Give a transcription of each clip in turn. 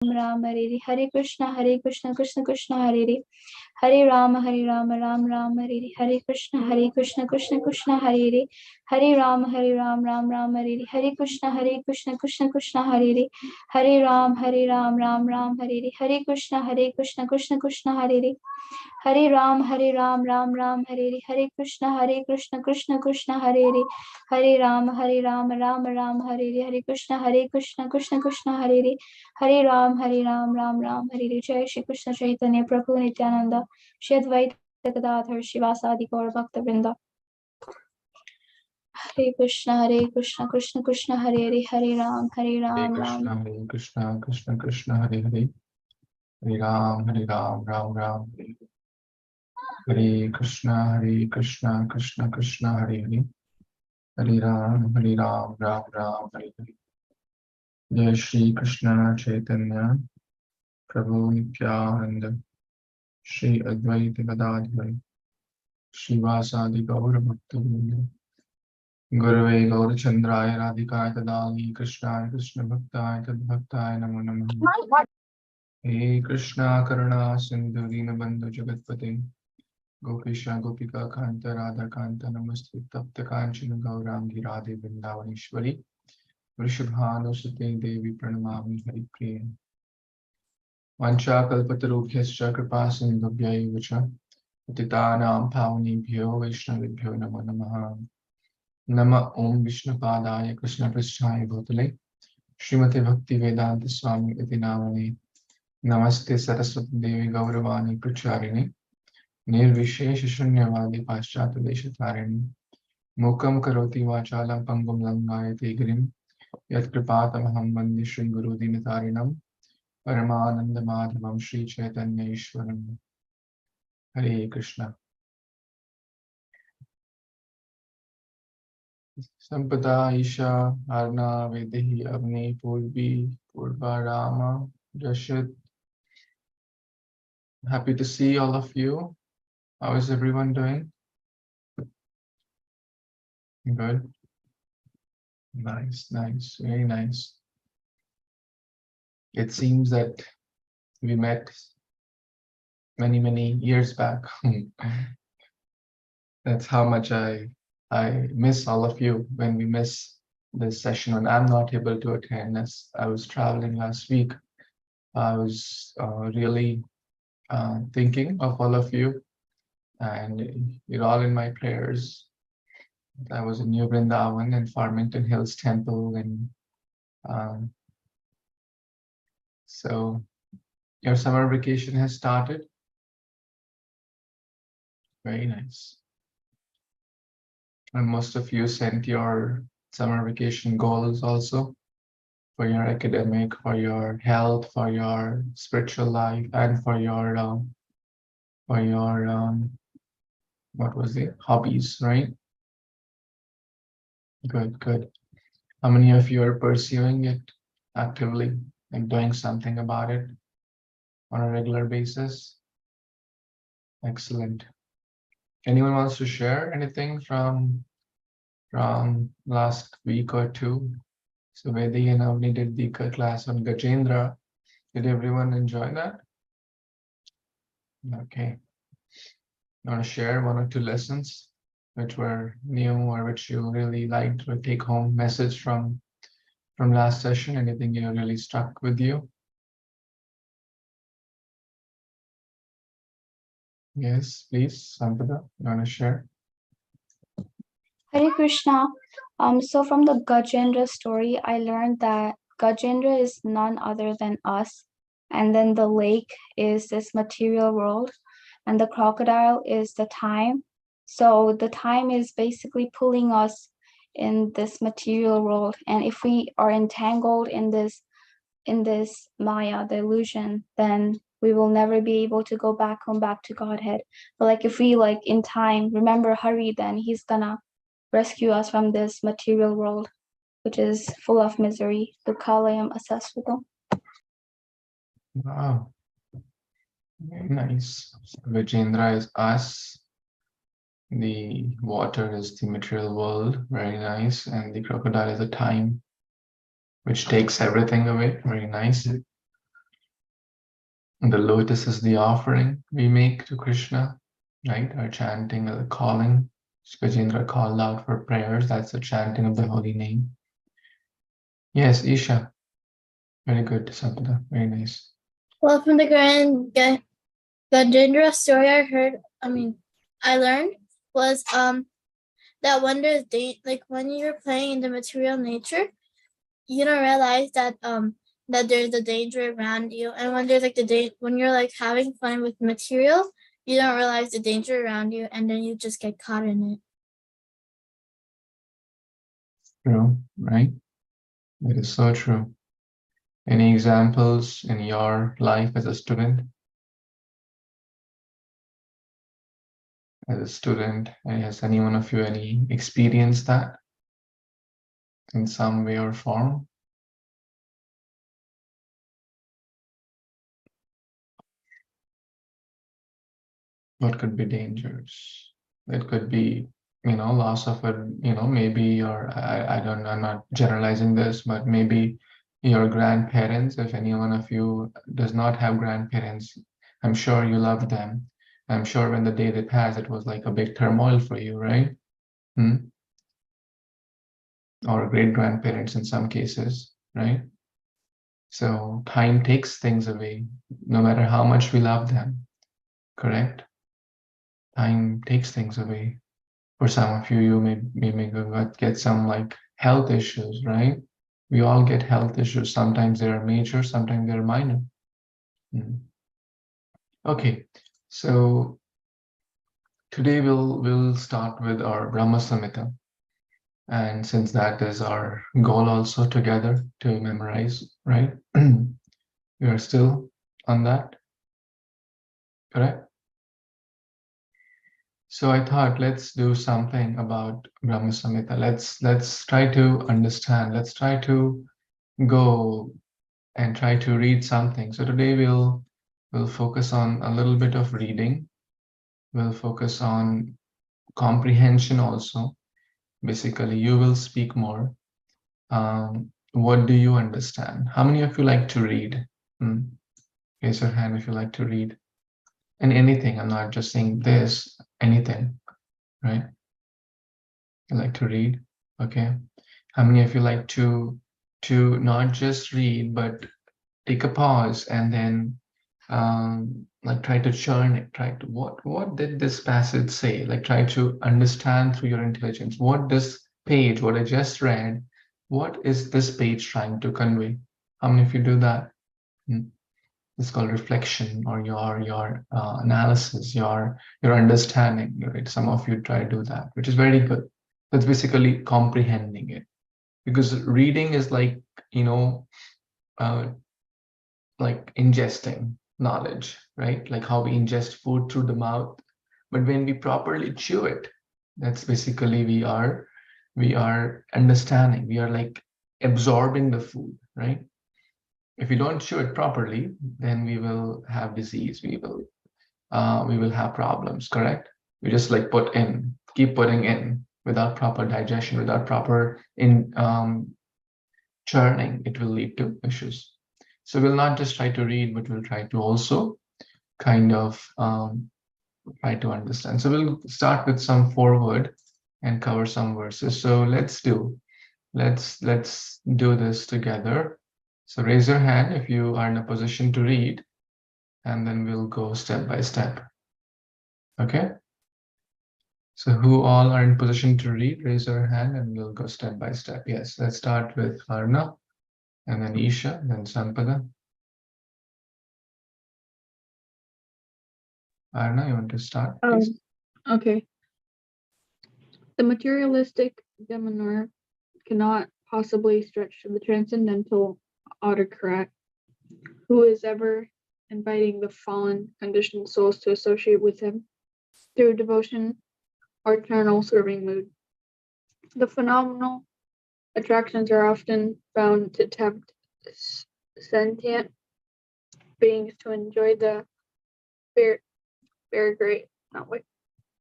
Ram Hare Krishna Krishna Krishna Hare Ram Ram Ram Hare Krishna Krishna Krishna Hare Ram Ram Hare Krishna Krishna Krishna Hare Ram Ram Hare Krishna Krishna Krishna Hare Ram Ram Hare Krishna Krishna Krishna Hare Ram Ram Hare Krishna Krishna Krishna Hare Ram Ram Hare Jai Shri Krishna Chaitanya Prabhu Nityananda Shri Advaita Gadadhar Shivasadi Gaur Bhakta Vrinda Hare Krishna Krishna Krishna Hare Hare Ram Hare Ram Hare Krishna Krishna Krishna Hare Hare Hare Ram Ram Ram Hare Krishna Krishna Krishna Hare Hare Hare Ram Ram Ram Hare Hare Jai Shri Krishna Chaitanya Prabhu Nityananda Shri Advaita Gadadhar Shivasadi Gaur Bhakta Vrinda Gurave Gaur Chandraya Radhikaya Tadali Krishnaya Krishna Bhaktaya Tadbhaktaya Namo Namaha He Krishna Karuna Sindhu Dinabandhu Jagatpate Gopesha Gopika Kanta Radha Kanta Namaste Tapta Kanchana Gaurangi Radhe Vrindavaneshwari Vrishabhanusute Devi Pranamami Hari Priya Vancha Kalpatarubhyascha Kripa Sindhubhya Vacha Patitanam Pavanebhyo Vaishnavibhyo Namo Namaha Nama Om Vishnupadaya Krishna Prishthaya Bhutale Srimate Bhakti Vedanta Swami Iti Namane Namaste Saraswati Devi Gauravani Pracharini Nirvishesha Shunyavadi Paschata Deshatarani Mukam Karoti Vachalam Pangum Langayate Girim Yat Kripatamaham Vande Shri Guru Dinatarinam Paramananda Madhavam Shri Chaitanya Ishwaram Hare Krishna Sampada Isha Arna Vedehi Avni Purvi Purva Rama Rashid. Happy to see all of you. How is everyone doing? Good. Nice, very nice. It seems that we met many years back. That's how much I miss all of you when we miss this session and I'm not able to attend as I was traveling last week. I was really thinking of all of you and you're all in my prayers. I was in New Vrindavan and Farmington Hills Temple and so your summer vacation has started. Very nice. And most of you sent your summer vacation goals also for your academic, for your health, for your spiritual life, and for your what was it? Hobbies, right? Good. How many of you are pursuing it actively, like doing something about it on a regular basis? Excellent. Anyone wants to share anything from last week or two? So Vedi and Avni did the class on Gajendra. Did everyone enjoy that? Okay. You want to share one or two lessons which were new or which you really liked or take home message from last session? Anything you really stuck with you? Yes, please, Sampada, you want to share? Hare Krishna. So from the Gajendra story, I learned that Gajendra is none other than us. And then the lake is this material world. And the crocodile is the time. So the time is basically pulling us in this material world. And if we are entangled in this Maya, the illusion, then we will never be able to go back home, back to Godhead. But like if we like in time remember Hari, then he's gonna rescue us from this material world, which is full of misery. Dukhalayam asasvita. Wow, very nice. Vijendra is us. The water is the material world, very nice. And the crocodile is the time, which takes everything away, very nice. The lotus is the offering we make to Krishna, right? Our chanting, the calling. Gajendra called out for prayers. That's the chanting of the holy name. Yes, Isha. Very good, Samhita. Very nice. Well, from the grand Gajendra story I learned was that when there's like when you're playing in the material nature, you don't realize that that there's a danger around you, and when there's like when you're like having fun with material, you don't realize the danger around you, and then you just get caught in it. True, right? It is so true. Any examples in your life as a student? As a student, has any one of you any experienced that in some way or form? What could be dangers? It could be, loss of a, maybe your, I don't know, I'm not generalizing this, but maybe your grandparents, if any one of you does not have grandparents, I'm sure you love them. I'm sure when the day they pass, it was like a big turmoil for you, right? Or great grandparents in some cases, right? So time takes things away, no matter how much we love them, correct? Time takes things away. For some of you, you may get some like health issues, right? We all get health issues. Sometimes they are major, sometimes they're minor. Okay, so today we'll start with our Brahma Samhita. And since that is our goal also together to memorize, right? We are still on that, correct? So I thought let's do something about Brahma Samhita. Let's try to understand. Let's try to go and try to read something. So today we'll focus on a little bit of reading. We'll focus on comprehension also. Basically, you will speak more. What do you understand? How many of you like to read? Raise your hand if you like to read. And anything, I'm not just saying this, anything, right? You like to read? Okay. How many of you like to not just read, but take a pause and then like try to churn it, try to what did this passage say? Like try to understand through your intelligence. What this page, what I just read, what is this page trying to convey? How many of you do that? It's called reflection or your analysis, your understanding. Right? Some of you try to do that, which is very good. That's basically comprehending it, because reading is like like ingesting knowledge, right? Like how we ingest food through the mouth. But when we properly chew it, that's basically we are understanding. We are like absorbing the food, right? If we don't chew it properly, then we will have disease. We will have problems. Correct? We just like keep putting in without proper digestion, without proper churning. It will lead to issues. So we'll not just try to read, but we'll try to also kind of try to understand. So we'll start with some foreword and cover some verses. So let's do this together. So raise your hand if you are in a position to read, and then we'll go step by step. Okay? So who all are in position to read, raise your hand and we'll go step by step. Yes, let's start with Arna, and then Isha, then Sampada. Arna, you want to start, please? Okay. The materialistic demeanor cannot possibly stretch to the transcendental autocrat, who is ever inviting the fallen, conditioned souls to associate with him through devotion or eternal serving mood. The phenomenal attractions are often found to tempt sentient beings to enjoy the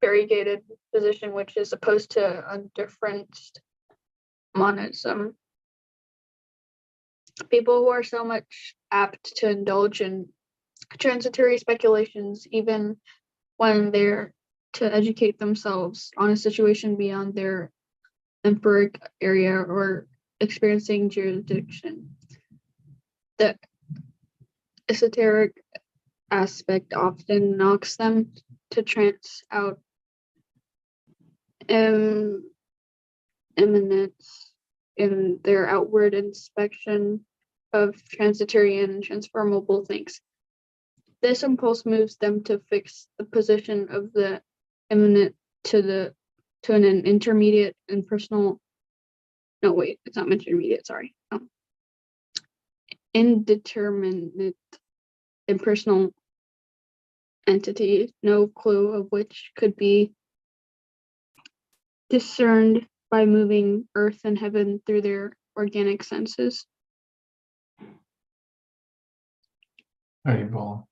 variegated position, which is opposed to undifferenced monism. People who are so much apt to indulge in transitory speculations, even when they're to educate themselves on a situation beyond their empiric area or experiencing jurisdiction. The esoteric aspect often knocks them to trance out eminence in their outward inspection of transitory and transformable things. This impulse moves them to fix the position of the immanent to an intermediate and personal. No, wait, it's not intermediate. Sorry, indeterminate impersonal entity, no clue of which could be discerned by moving earth and heaven through their organic senses. Very well.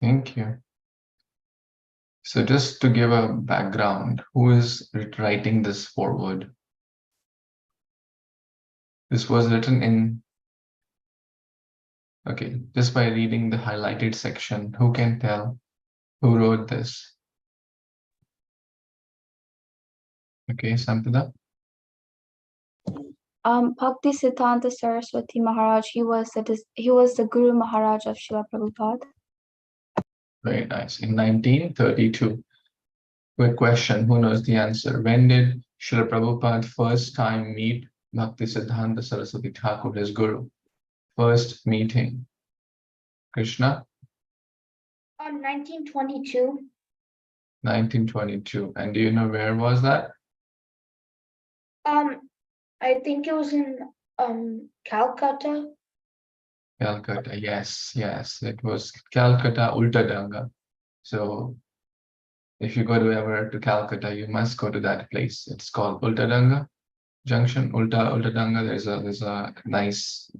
Thank you. So just to give a background, who is writing this foreword? This was written in, okay, just by reading the highlighted section, who can tell who wrote this? Okay, Samhita. Bhakti Siddhanta Saraswati Maharaj, he was the Guru Maharaj of Srila Prabhupada. Very nice. In 1932. Quick question, who knows the answer? When did Srila Prabhupada first time meet Bhakti Siddhanta Saraswati Thakur, his guru? First meeting. Krishna? 1922. 1922. And do you know where was that? I think it was in Calcutta. Calcutta, yes, it was Calcutta Ultadanga. So if you go to Calcutta, you must go to that place. It's called Ultadanga Junction, Ultadanga. There's a nice,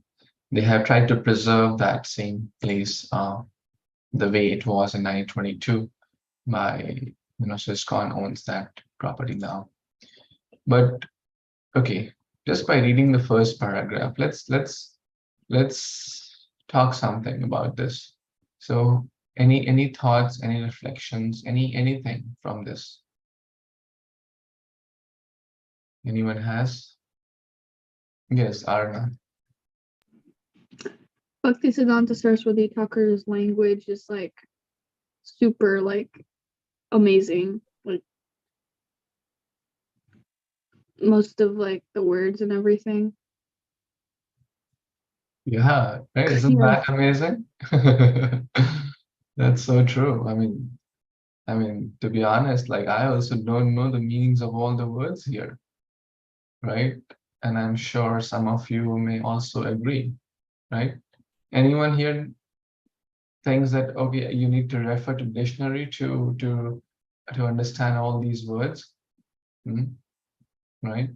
they have tried to preserve that same place the way it was in 1922 by, so ISKCON owns that property now. But okay, just by reading the first paragraph, let's talk something about this. So any thoughts, any reflections, anything from this? Anyone has? Yes, Arna. Bhakti Siddhanta Saraswati Thakur's language is like super amazing. Like most of the words and everything. Yeah, right. Isn't that amazing? That's so true. I mean, to be honest, I also don't know the meanings of all the words here, right? And I'm sure some of you may also agree, right? Anyone here thinks that, okay, you need to refer to dictionary to understand all these words, right?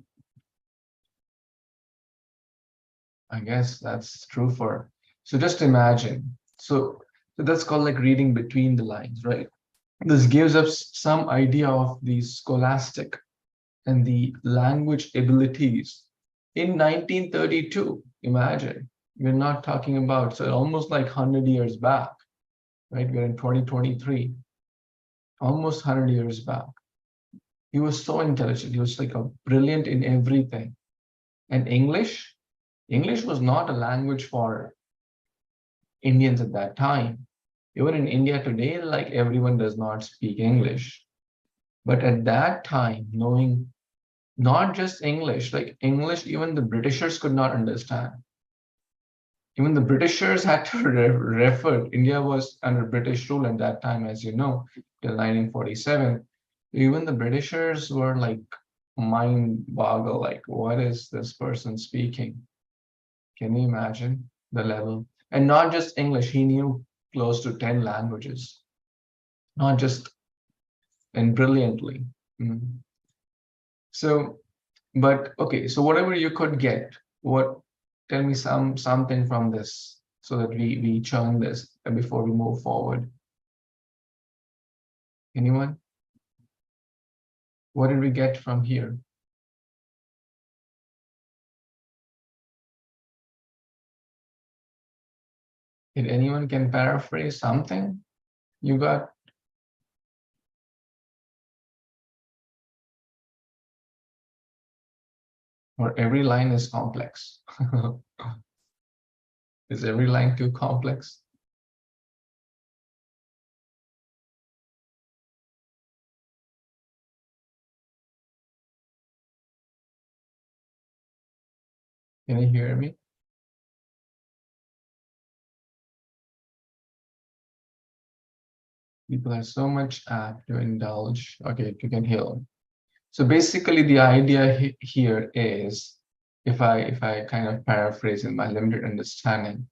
I guess that's true for, so just imagine. So that's called reading between the lines, right? This gives us some idea of the scholastic and the language abilities in 1932. Imagine, we're not talking about, so almost 100 years back, right? We're in 2023, almost 100 years back. He was so intelligent. He was brilliant in everything. And English was not a language for Indians at that time. Even in India today, everyone does not speak English. But at that time, knowing not just English, English, even the Britishers could not understand. Even the Britishers had to refer. India was under British rule at that time, as you know, till 1947. Even the Britishers were mind boggle, what is this person speaking? Can you imagine the level? And not just English, he knew close to 10 languages, not just, and brilliantly. So, but okay, so whatever you could get, tell me something from this so that we churn this before we move forward. Anyone? What did we get from here? If anyone can paraphrase something, you got? Or every line is complex? Is every line too complex? Can you hear me? People are so much apt to indulge. Okay, you can hear them. So basically, the idea here is, if I kind of paraphrase in my limited understanding,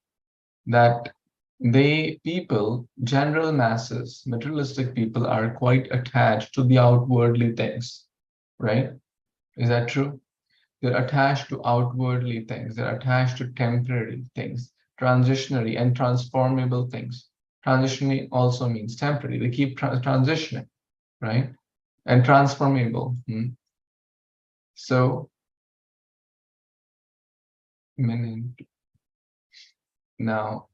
that general masses, materialistic people, are quite attached to the outwardly things, right? Is that true? They're attached to outwardly things. They're attached to temporary things, transitionary and transformable things. Transitionary also means temporary. They keep transitioning, right? And transformable. So, now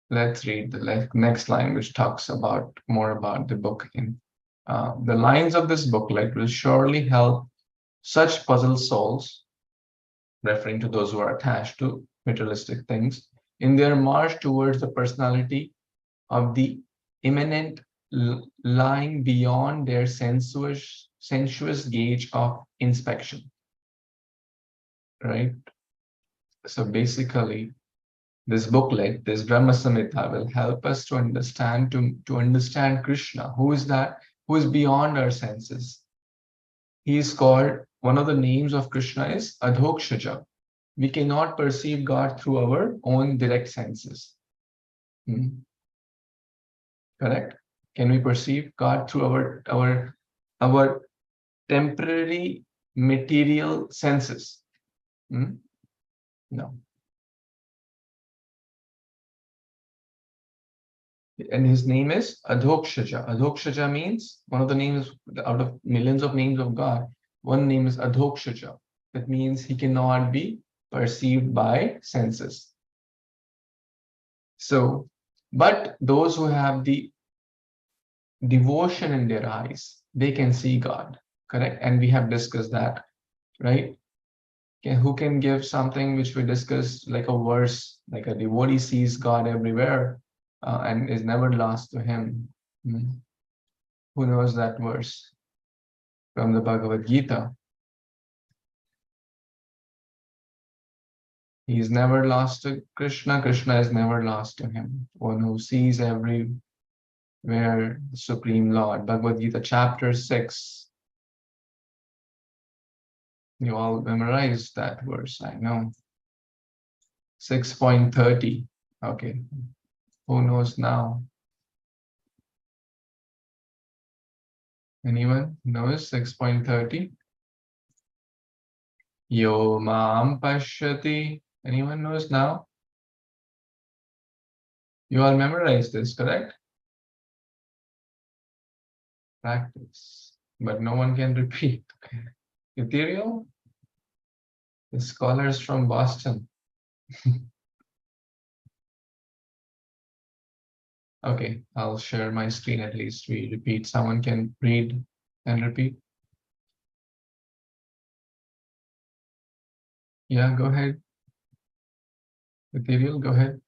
let's read the next line, which talks more about the book. The lines of this booklet will surely help such puzzled souls, referring to those who are attached to materialistic things, in their march towards the personality of the immanent, lying beyond their sensuous gauge of inspection. Right? So basically, this booklet, this Brahma Samhita, will help us to understand Krishna. Who is that? Who is beyond our senses? He is called, one of the names of Krishna is Adhokshaja. We cannot perceive God through our own direct senses. Correct? Can we perceive God through our temporary material senses? No. And his name is Adhokshaja. Adhokshaja means, one of the names out of millions of names of God, one name is Adhokshaja. That means he cannot be perceived by senses. So, but those who have the devotion in their eyes, they can see God, correct? And we have discussed that, right? Who can give something which we discussed, like a verse, like a devotee sees God everywhere and is never lost to him? Who knows that verse from the Bhagavad Gita? He is never lost to Krishna. Krishna is never lost to him. One who sees everywhere the Supreme Lord. Bhagavad Gita chapter 6. You all memorized that verse, I know. 6.30. Okay. Who knows now? Anyone knows 6.30? Yo mam pashyati. Anyone knows now? You all memorized this, correct? Practice. But no one can repeat. Okay. Ethereal? The scholars from Boston. Okay, I'll share my screen at least. We repeat. Someone can read and repeat. Yeah, go ahead. Ethereal, go ahead.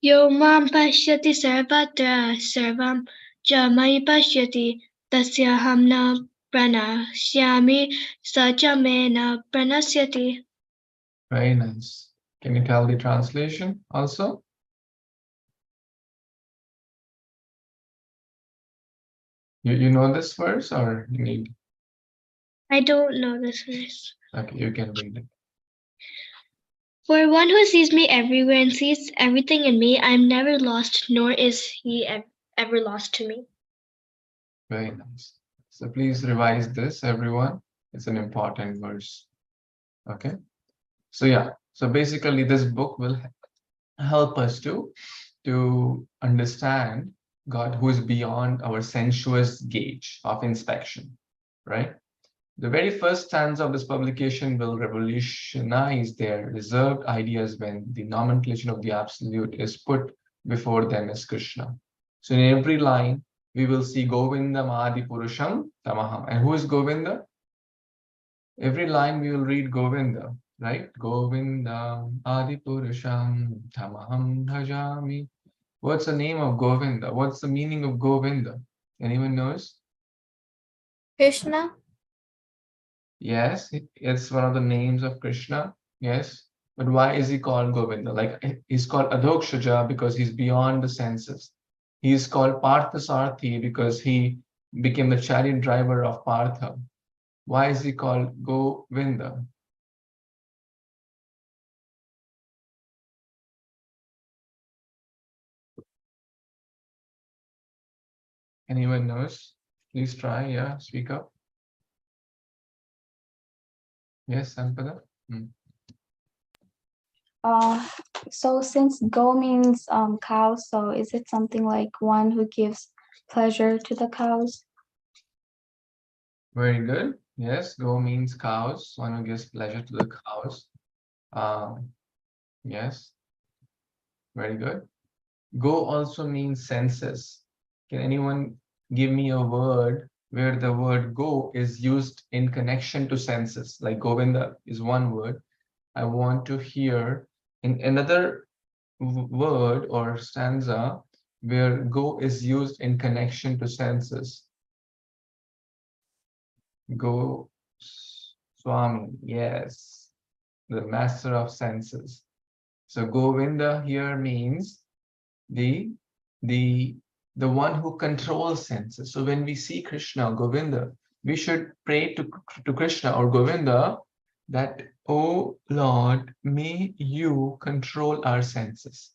Yo mam pashyati sarvatra sarvam cha mai pashyati tasya hamna pranashyami sacha me na pranasyati. Very nice. Can you tell the translation also? You know this verse or you need? I don't know this verse. Okay, you can read it. For one who sees me everywhere and sees everything in me, I am never lost, nor is he ever lost to me. Very nice. So please revise this, everyone. It's an important verse. Okay. So yeah. So basically, this book will help us to understand God, who is beyond our sensuous gauge of inspection, right? The very first stanza of this publication will revolutionize their reserved ideas when the nomenclature of the absolute is put before them as Krishna. So in every line, we will see Govindam Adi Purusham Tamaham. And who is Govinda? Every line we will read Govinda, right? Govindam Adi Purusham Tamaham Bhajami. What's the name of Govinda? What's the meaning of Govinda? Anyone knows? Krishna. Yes, it's one of the names of Krishna. Yes. But why is he called Govinda? Like he's called Adhokshaja because he's beyond the senses. He's called Parthasarthi because he became the chariot driver of Partha. Why is he called Govinda? Anyone knows? Please try. Yeah, speak up. Yes, Sampada. So since go means cow, so is it something like one who gives pleasure to the cows? Very good. Yes, go means cows. One who gives pleasure to the cows. Yes, very good. Go also means senses. Can anyone give me a word where the word go is used in connection to senses? Like Govinda is one word. I want to hear in another word or stanza where go is used in connection to senses. Go Swami, yes, the master of senses. So Govinda here means the one who controls senses. So when we see Krishna, Govinda, we should pray to Krishna or Govinda that, oh Lord, may you control our senses.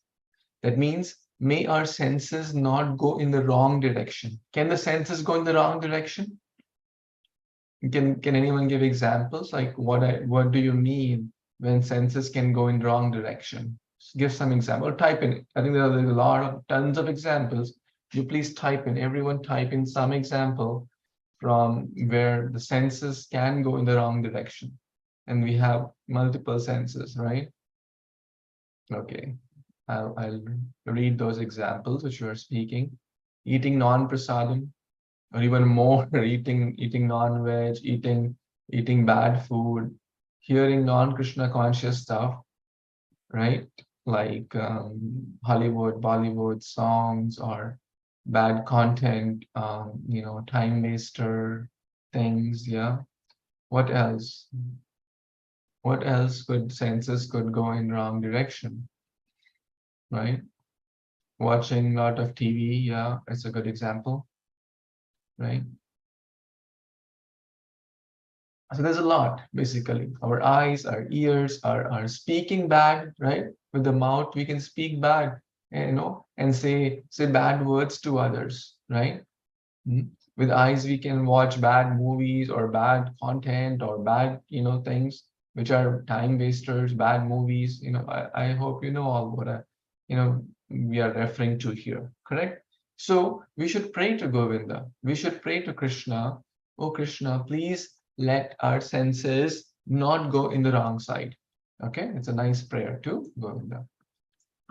That means may our senses not go in the wrong direction. Can the senses go in the wrong direction? Can anyone give examples? Like what do you mean when senses can go in wrong direction? Give some example or type in. I think there's a lot of tons of examples. You please type in, everyone type in some example from where the senses can go in the wrong direction. And we have multiple senses, right? Okay, I'll read those examples which you are speaking. Eating non-prasadam, or even more, eating non-veg, eating bad food, hearing non-Krishna conscious stuff, right? Like Hollywood, Bollywood songs or bad content, time waster things. Yeah. What else? What else could senses could go in wrong direction, right? Watching a lot of TV. Yeah, it's a good example, right? So there's a lot, basically. Our eyes, our ears are speaking bad, right? With the mouth, we can speak bad, and say bad words to others, right? With eyes, we can watch bad movies or bad content or bad, things which are time wasters, bad movies. I hope you know all what we are referring to here, correct? So we should pray to Govinda. We should pray to Krishna. Oh Krishna, please let our senses not go in the wrong side. Okay, it's a nice prayer to Govinda.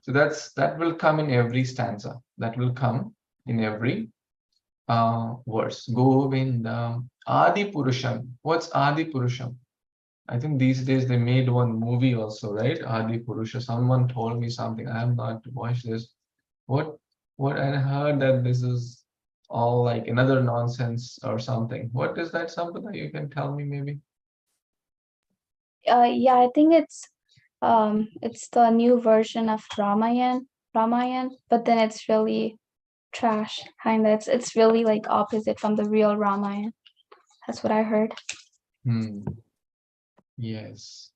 So that will come in every stanza. That will come in every verse. Govinda Adi Purusham. What's Adi Purusham? I think these days they made one movie also, right? Adi Purusha. Someone told me something. I have not watched this. What I heard that this is all like another nonsense or something. What is that, something you can tell me maybe? Yeah, I think it's the new version of Ramayan, but then it's really trash, kinda. It's really like opposite from the real Ramayan. That's what I heard. Yes.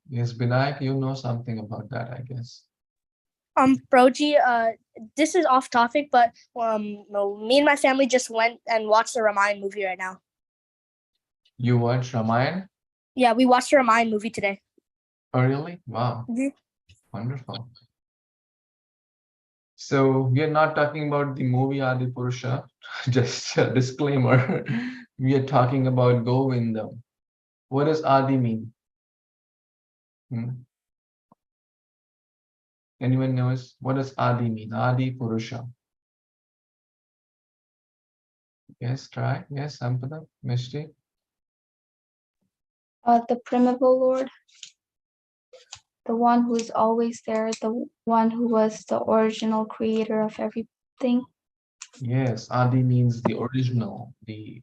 Yes, Binayak, you know something about that, I guess. Broji, this is off topic, but me and my family just went and watched the Ramayana movie right now. You watched Ramayana? Yeah, we watched the Ramayana movie today. Oh, really? Wow. Mhm. Wonderful. So we are not talking about the movie Adi Purusha, just a disclaimer. We are talking about Govinda. What does Adi mean? Anyone knows? What does Adi mean? Adi Purusha. Yes, try. Yes, Sampada, Mishti. The primeval Lord, the one who is always there, the one who was the original creator of everything. Yes, Adi means the original, the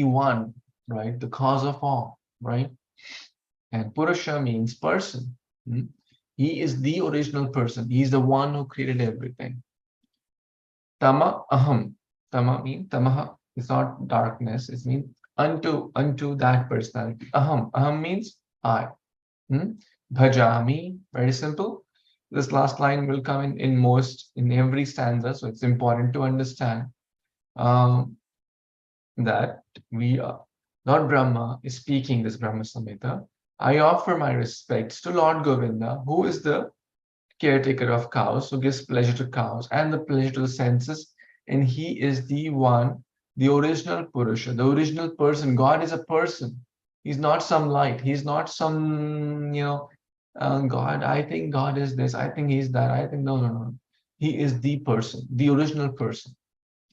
one, right? The cause of all, right? And Purusha means person. He is the original person. He is the one who created everything. Tama aham. Tama means tamaha. It's not darkness. It means unto that personality. Aham. Aham means I. Bhajami. Very simple. This last line will come in every stanza, so it's important to understand that we are Lord Brahma is speaking this Brahma Samhita. I offer my respects to Lord Govinda, who is the caretaker of cows, who gives pleasure to cows and the pleasure to the senses, and he is the one, the original Purusha, the original person. God is a person. He's not some light. He's not some, God. I think God is this. I think he's that. I think no. He is the person, the original person.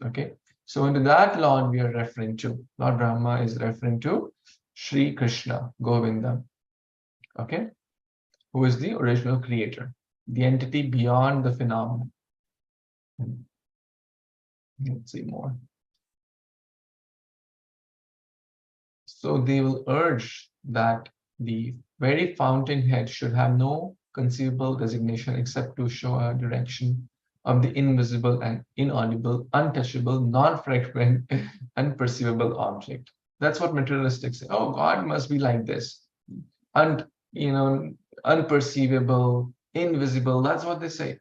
Okay. So into that Lord we are referring to. Lord Brahma is referring to Sri Krishna, Govinda. Okay. Who is the original creator, the entity beyond the phenomenon. Let's see more. So they will urge that the very fountainhead should have no conceivable designation except to show a direction of the invisible and inaudible, untouchable, non-fragrant, unperceivable object. That's what materialistics say. Oh, God must be like this. Unperceivable, invisible. That's what they say.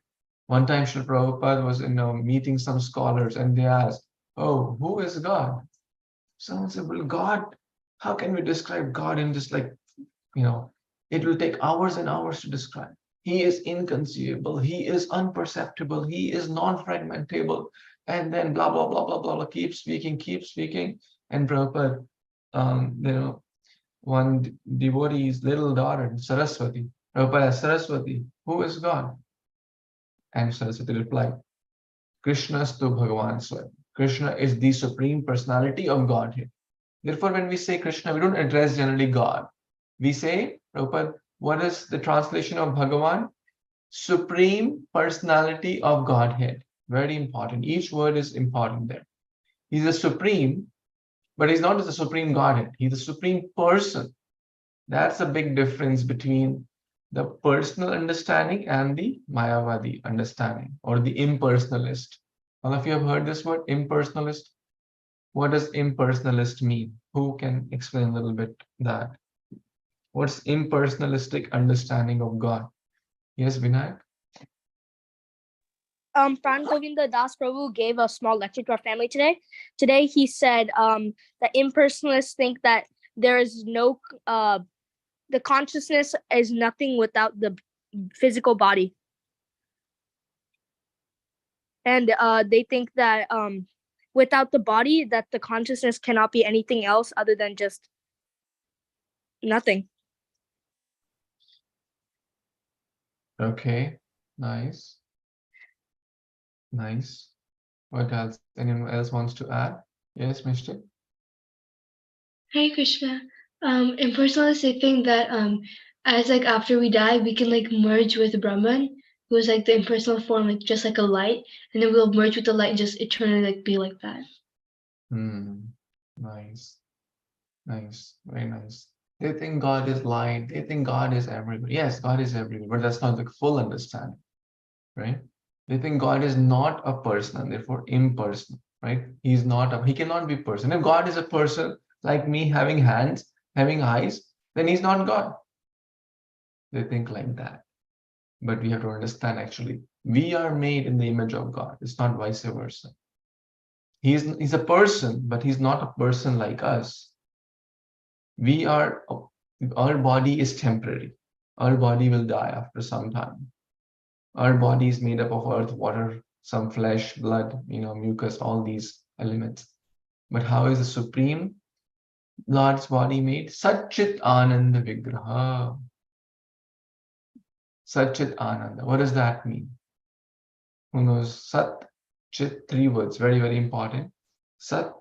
One time Srila Prabhupada was meeting some scholars and they asked, oh, who is God? Someone said, well, God, how can we describe God in just it will take hours and hours to describe. He is inconceivable. He is unperceptible. He is non-fragmentable. And then blah, blah, blah, blah, blah, keep speaking. And Prabhupada, one devotee's little daughter, Saraswati, Prabhupada asked, Saraswati, who is God? And Saraswati replied, Krishnastu Bhagavan Swayam. Krishna is the supreme personality of Godhead. Therefore, when we say Krishna, we don't address generally God. We say, Prabhupada, what is the translation of Bhagavan? Supreme personality of Godhead. Very important. Each word is important there. He's a supreme, but he's not just a supreme Godhead. He's a supreme person. That's a big difference between the personal understanding and the Mayavadi understanding, or the impersonalist. All of you have heard this word, impersonalist? What does impersonalist mean? Who can explain a little bit that? What's impersonalistic understanding of God? Yes, Vinayak? Pran Govinda Das Prabhu gave a small lecture to our family today. Today he said that impersonalists think that there is no, the consciousness is nothing without the physical body. And they think that without the body, that the consciousness cannot be anything else other than just nothing. Okay, nice. Nice. What else? Anyone else wants to add? Yes, Mr. Hare Krishna. Impersonalists, they think that as after we die, we can merge with Brahman, who is the impersonal form, just like a light, and then we'll merge with the light and just eternally be like that. Nice. Nice. Very nice. They think God is light. They think God is everywhere. Yes, God is everywhere, but that's not the full understanding, right? They think God is not a person and therefore impersonal, right? He cannot be person. If God is a person like me, having hands, having eyes, then he's not God. They think like that. But we have to understand, actually, we are made in the image of God. It's not vice versa. He's a person, but he's not a person like us. Our body is temporary. Our body will die after some time. Our body is made up of earth, water, some flesh, blood, mucus, all these elements. But how is the supreme Lord's body made Satchit Ananda Vigraha. Satchit Ananda. What does that mean? Who knows? Sat, Chit, 3 words, very, very important. Sat,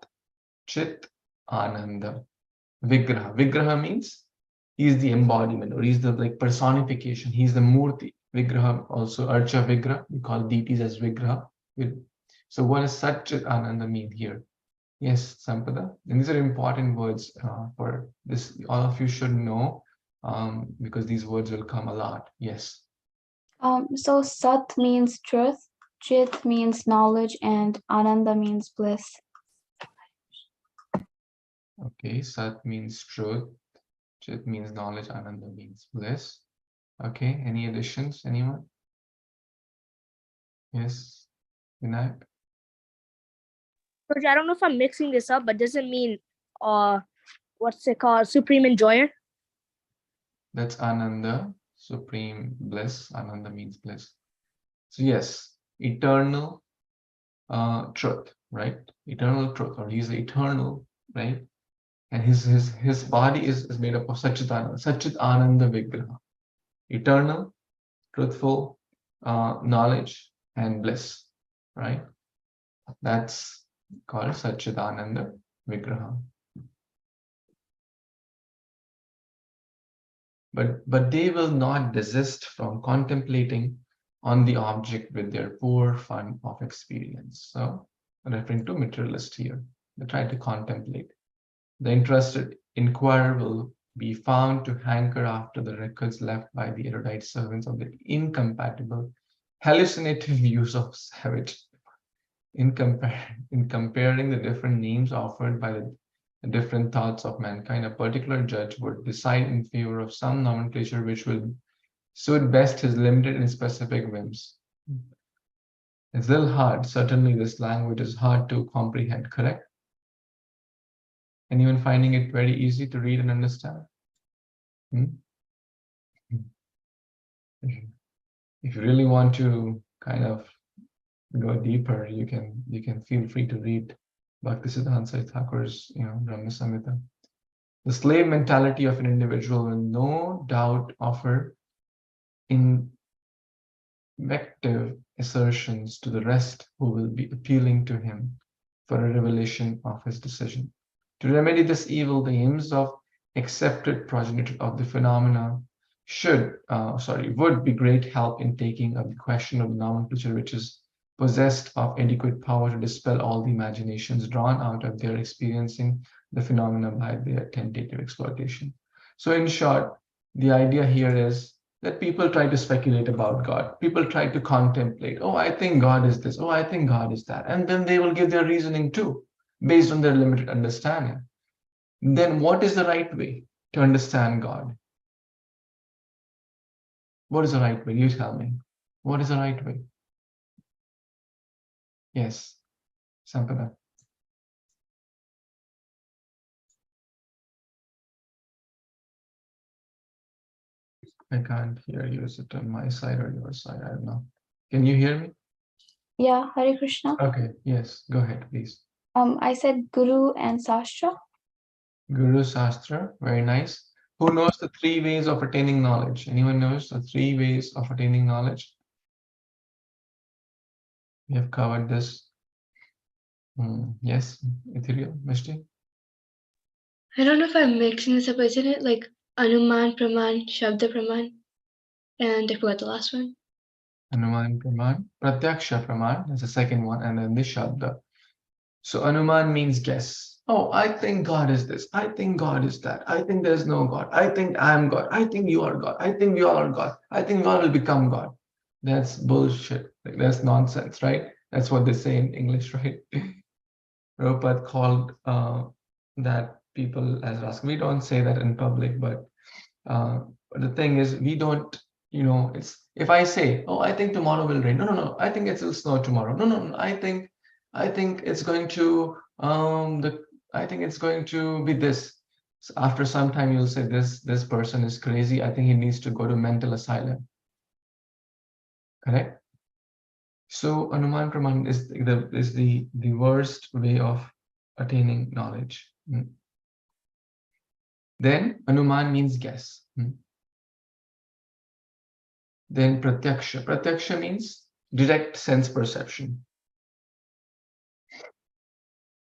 Chit, Ananda. Vigraha. Vigraha means he is the embodiment, or he's the like personification. He's the Murti. Vigraha, also Archa Vigraha. We call deities as Vigraha. So what does Satchit Ananda mean here? Yes, Sampada. And these are important words for this. All of you should know because these words will come a lot. Yes. So Sat means truth, Chit means knowledge, and Ananda means bliss. Okay, Sat means truth, Chit means knowledge, Ananda means bliss. Okay, any additions? Anyone? Yes, Vinayak? George, I don't know if I'm mixing this up, but does it mean what's it called? Supreme enjoyer? That's Ananda, supreme bliss. Ananda means bliss. So yes, eternal truth, right? Eternal truth, or he's the eternal, right? And his body is made up of Satchitananda, Satchit Ananda Vigraha. Eternal, truthful, knowledge, and bliss, right? That's called Satchitananda Vigraha. But they will not desist from contemplating on the object with their poor fund of experience. So, referring to materialist here, they try to contemplate. The interested inquirer will be found to hanker after the records left by the erudite servants of the incompatible, hallucinative views of savage. In comparing the different names offered by the different thoughts of mankind, a particular judge would decide in favor of some nomenclature which will suit best his limited and specific whims. It's a little hard. Certainly, this language is hard to comprehend, correct? Anyone finding it very easy to read and understand? If you really want to kind of go deeper, you can feel free to read Bhaktisiddhanta Thakur's, Brahma Samhita. The slave mentality of an individual will no doubt offer invective assertions to the rest who will be appealing to him for a revelation of his decision. To remedy this evil, the aims of accepted progenitor of the phenomena would be great help in taking up the question of the nomenclature which is possessed of adequate power to dispel all the imaginations drawn out of their experiencing the phenomena by their tentative exploitation. So in short, the idea here is that people try to speculate about God. People try to contemplate, oh, I think God is this, oh, I think God is that. And then they will give their reasoning too, based on their limited understanding. Then what is the right way to understand God? What is the right way? You tell me. What is the right way? Yes, Sampada. I can't hear you. Is it on my side or your side? I don't know. Can you hear me? Yeah, Hare Krishna. Okay, yes, go ahead, please. I said Guru and Sastra. Guru Sastra, very nice. Who knows the 3 ways of attaining knowledge? Anyone knows the 3 ways of attaining knowledge? We have covered this. Yes, Ethereal, Mishti? I don't know if I'm mixing this up, but isn't it like Anuman Praman, Shabda Praman? And I forgot the last one. Anuman Praman, Pratyaksha Praman is the second one, and then the Shabda. So Anuman means guess. Oh, I think God is this. I think God is that. I think there's no God. I think I am God. I think you are God. I think we all are God. I think we all will become God. That's bullshit. Like, that's nonsense, right? That's what they say in English, right? Prabhupada called that people as rascal. We don't say that in public, but the thing is, we don't, it's if I say, oh, I think tomorrow will rain. No. I think it will snow tomorrow. No. I think it's going to I think it's going to be this. So after some time, you'll say this person is crazy. I think he needs to go to mental asylum. Correct? So Anuman Praman is the worst way of attaining knowledge. Then Anuman means guess. Then Pratyaksha. Pratyaksha means direct sense perception.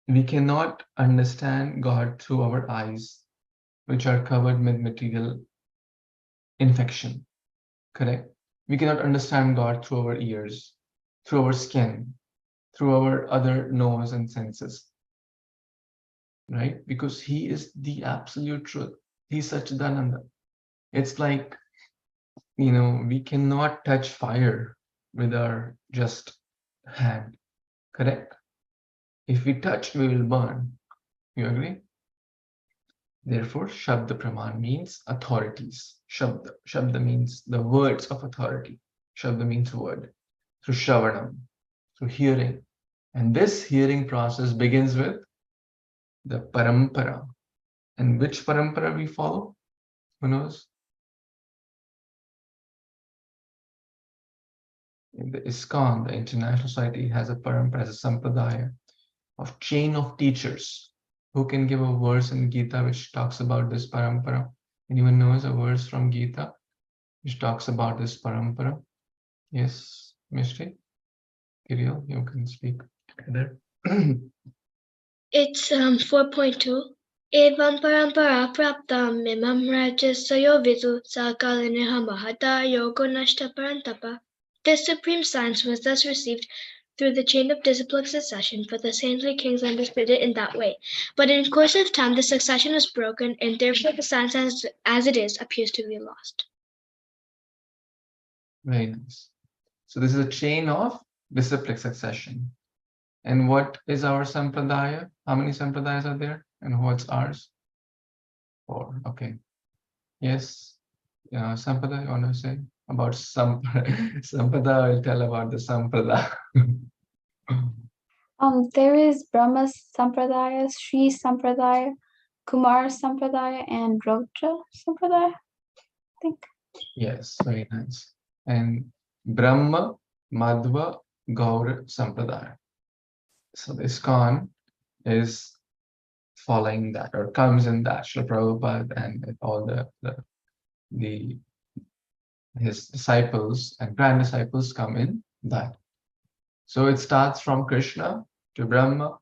We cannot understand God through our eyes, which are covered with material infection. Correct? We cannot understand God through our ears, through our skin, through our other nose and senses. Right? Because He is the absolute truth. He's Satchidananda. It's like, we cannot touch fire with our just hand. Correct? If we touch, we will burn. You agree? Therefore, Shabda Praman means authorities. Shabda means the words of authority. Shabda means word. Through Shravanam, through hearing. And this hearing process begins with the Parampara. And which Parampara we follow? Who knows? In the ISKCON, the International Society, has a Parampara, as a Sampradaya of chain of teachers. Who can give a verse in Gita which talks about this Parampara? Anyone knows a verse from Gita which talks about this Parampara? Yes, Mishti? Kirill, you can speak together. It's 4.2. Evam parampara praptam mimam rajasayo vidu sakaliniha mahata yogo nashta parantapa. This supreme science was thus received through the chain of disciplic succession, for the saintly kings understood it in that way. But in course of time, the succession was broken, and therefore the science as it is appears to be lost. Very nice. So this is a chain of disciplic succession. And what is our Sampradaya? How many Sampradayas are there? And what's ours? 4. Okay. Yes. Sampada, you want to say about Sampada? Will tell about the Sampada. There is Brahma Sampradaya, Sri Sampradaya, Kumar Sampradaya, and Rautra Sampradaya, I think. Yes, very nice. And Brahma, Madhva, Gaur Sampradaya. So the ISKCON is following that, or comes in that. Srila Prabhupada and all his disciples and grand disciples come in that. So it starts from Krishna to Brahma,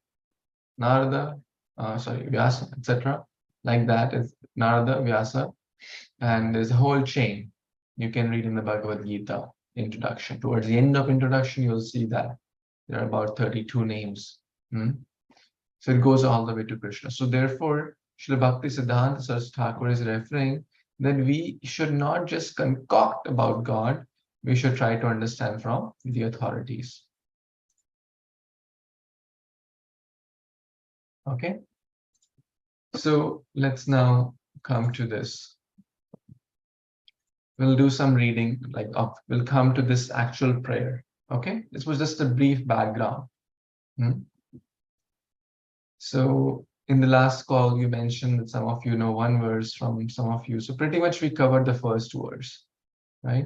Narada, Vyasa, etc. Like that is Narada, Vyasa, and there's a whole chain. You can read in the Bhagavad Gita introduction. Towards the end of introduction, you'll see that there are about 32 names. So it goes all the way to Krishna. So therefore, Srila Bhakti Siddhanta Saraswati Thakur is referring that we should not just concoct about God, we should try to understand from the authorities. Okay? So let's now come to this. We'll do some reading, we'll come to this actual prayer. Okay? This was just a brief background. So in the last call, you mentioned that some of you know one verse from some of you. So pretty much we covered the first verse, right?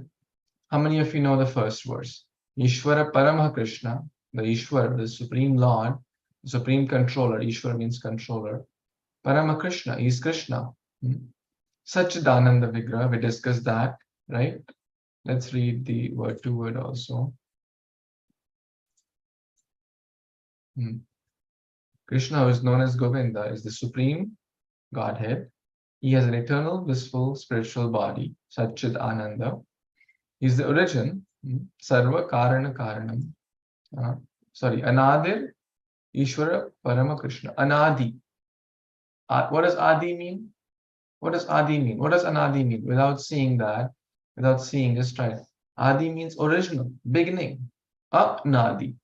How many of you know the first verse? Ishvara Paramaha Krishna, the Ishwar, the Supreme Lord, the Supreme Controller. Ishwar means controller. Parama Krishna is Krishna. Satchidananda Vigraha, we discussed that, right? Let's read the word to word also. Krishna, who is known as Govinda, is the Supreme Godhead. He has an eternal, blissful, spiritual body, Satchid Ananda. He is the origin, Sarva Karana Karanam. Anadir Ishvara Parama Krishna. Anadi. What does Adi mean? What does Adi mean? What does Anadi mean? Without seeing that, just try it. Adi means original, beginning. Anadi.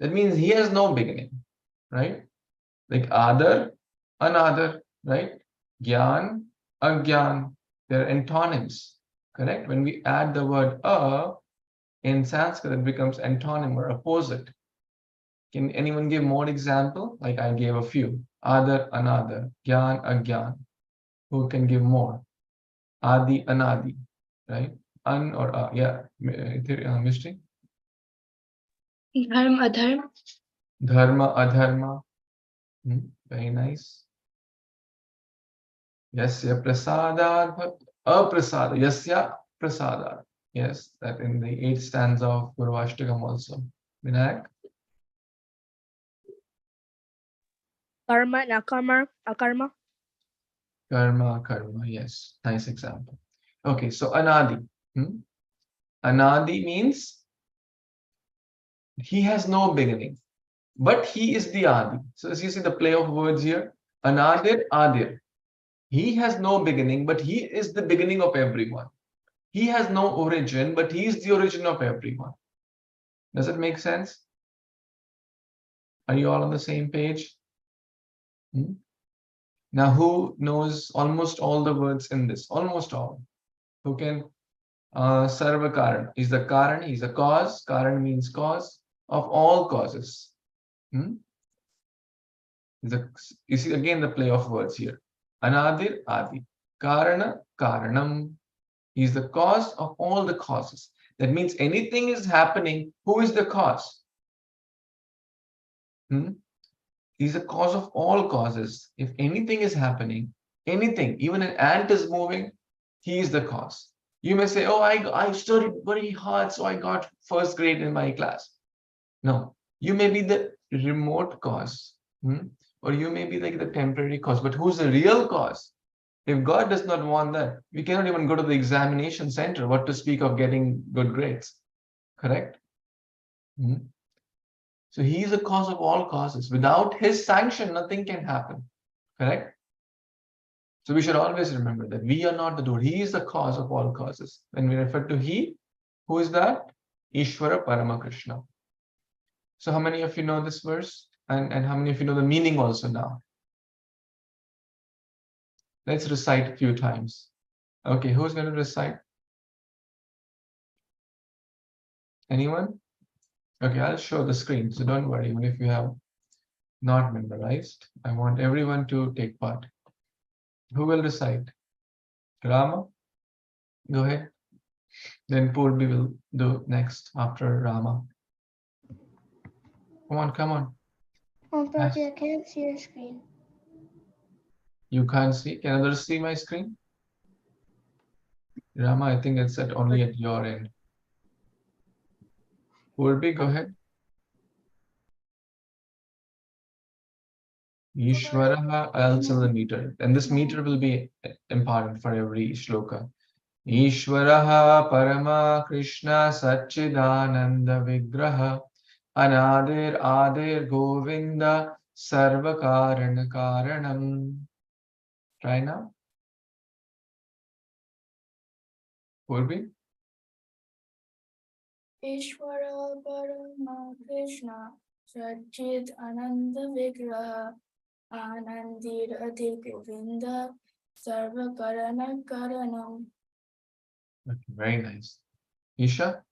That means he has no beginning, right? Like Adar, Anadar, right? Gyan, Agyan. They're antonyms, correct? When we add the word in Sanskrit, it becomes antonym or opposite. Can anyone give more example? Like I gave a few. Adar, Anadar, Gyan, Agyan. Who can give more? Adi, Anadi, right? An or yeah, Mishti? Dharma, adharma. Dharma, adharma. Very nice. Yasya prasadat aprasada. Yasya prasadat. Yes, that in the 8th stanza of Guru Ashtakam also. Vinayak? Karma and akarma. Akarma. Karma, karma. Yes, nice example. Okay, so anadi. Anadi means he has no beginning, but he is the adi. So as you see the play of words here, anadir, adir. He has no beginning, but he is the beginning of everyone. He has no origin, but he is the origin of everyone. Does it make sense? Are you all on the same page? Now, who knows almost all the words in this? Almost all. Who can? Sarva Karan. He's the Karan, he's a cause. Karan means cause of all causes. You see again the play of words here. Anadir, Adi. Karana, Karanam. He's the cause of all the causes. That means anything is happening, who is the cause? He's the cause of all causes. If anything is happening, anything, even an ant is moving, he is the cause. You may say, oh, I studied very hard, so I got first grade in my class. No, you may be the remote cause, or you may be like the temporary cause, but who's the real cause? If God does not want that, we cannot even go to the examination center, what to speak of getting good grades. Correct? So he is the cause of all causes. Without his sanction, nothing can happen. Correct? So we should always remember that we are not the doer. He is the cause of all causes. When we refer to he, who is that? Ishvara Paramakrishna. So how many of you know this verse? And how many of you know the meaning also now? Let's recite a few times. Okay, who's going to recite? Anyone? Okay, I'll show the screen, so don't worry, even if you have not memorized. I want everyone to take part. Who will recite? Rama? Go ahead. Then Purbi will do next after Rama. Come on. Oh, Bhakti, I can't see your screen. You can't see? Can others see my screen? Rama, I think it's only at your end. Purbi, go ahead. Ishvaraha, I'll tell the meter. And this meter will be important for every shloka. Ishvaraha Parama Krishna Satchidananda Vigraha Anadir Adir Govinda Sarva Karana Karanam. Try now. Purvi. Ishvara Parama Krishna Satchit Ananda Vigraha Anandir Adi Govinda Sarva Karana Karanam. Okay, very nice. Isha.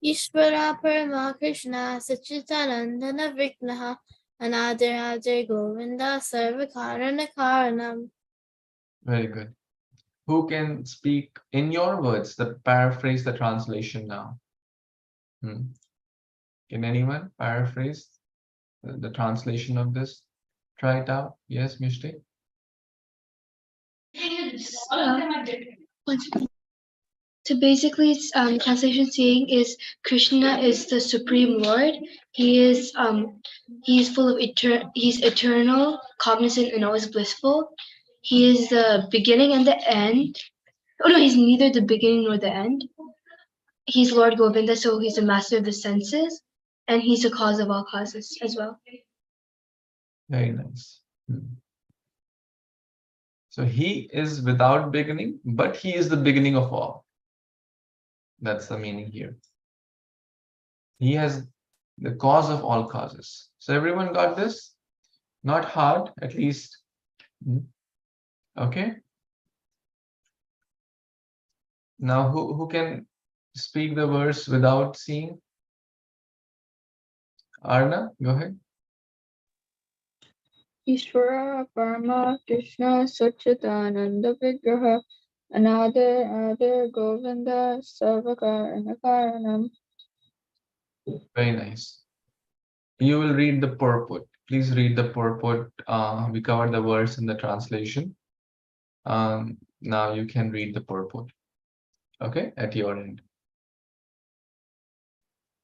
Ishvara Parama Krishna Sachitananda Navignaha Anadir Adir Govinda Sarvakarana Karanam. Very good. Who can speak in your words, paraphrase the translation now? Can anyone paraphrase the translation of this? Try it out. Yes, Mishti? So basically, it's translation saying is Krishna is the supreme Lord. He is he's full of he's eternal, cognizant, and always blissful. He is the beginning and the end. Oh no, he's neither the beginning nor the end. He's Lord Govinda, so he's the master of the senses, and he's the cause of all causes as well. Very nice. So he is without beginning, but he is the beginning of all. That's the meaning here. He has the cause of all causes. So everyone got this? Not hard, at least. Okay. Now who can speak the verse without seeing? Arna, go ahead. Ishvara Parama Krishna Satchitananda Vigraha Anadir Govinda Sarvakarana Karanam. Very nice. You will read the purport. please read the purport. We covered the words in the translation. Now you can read the purport, okay, at your end.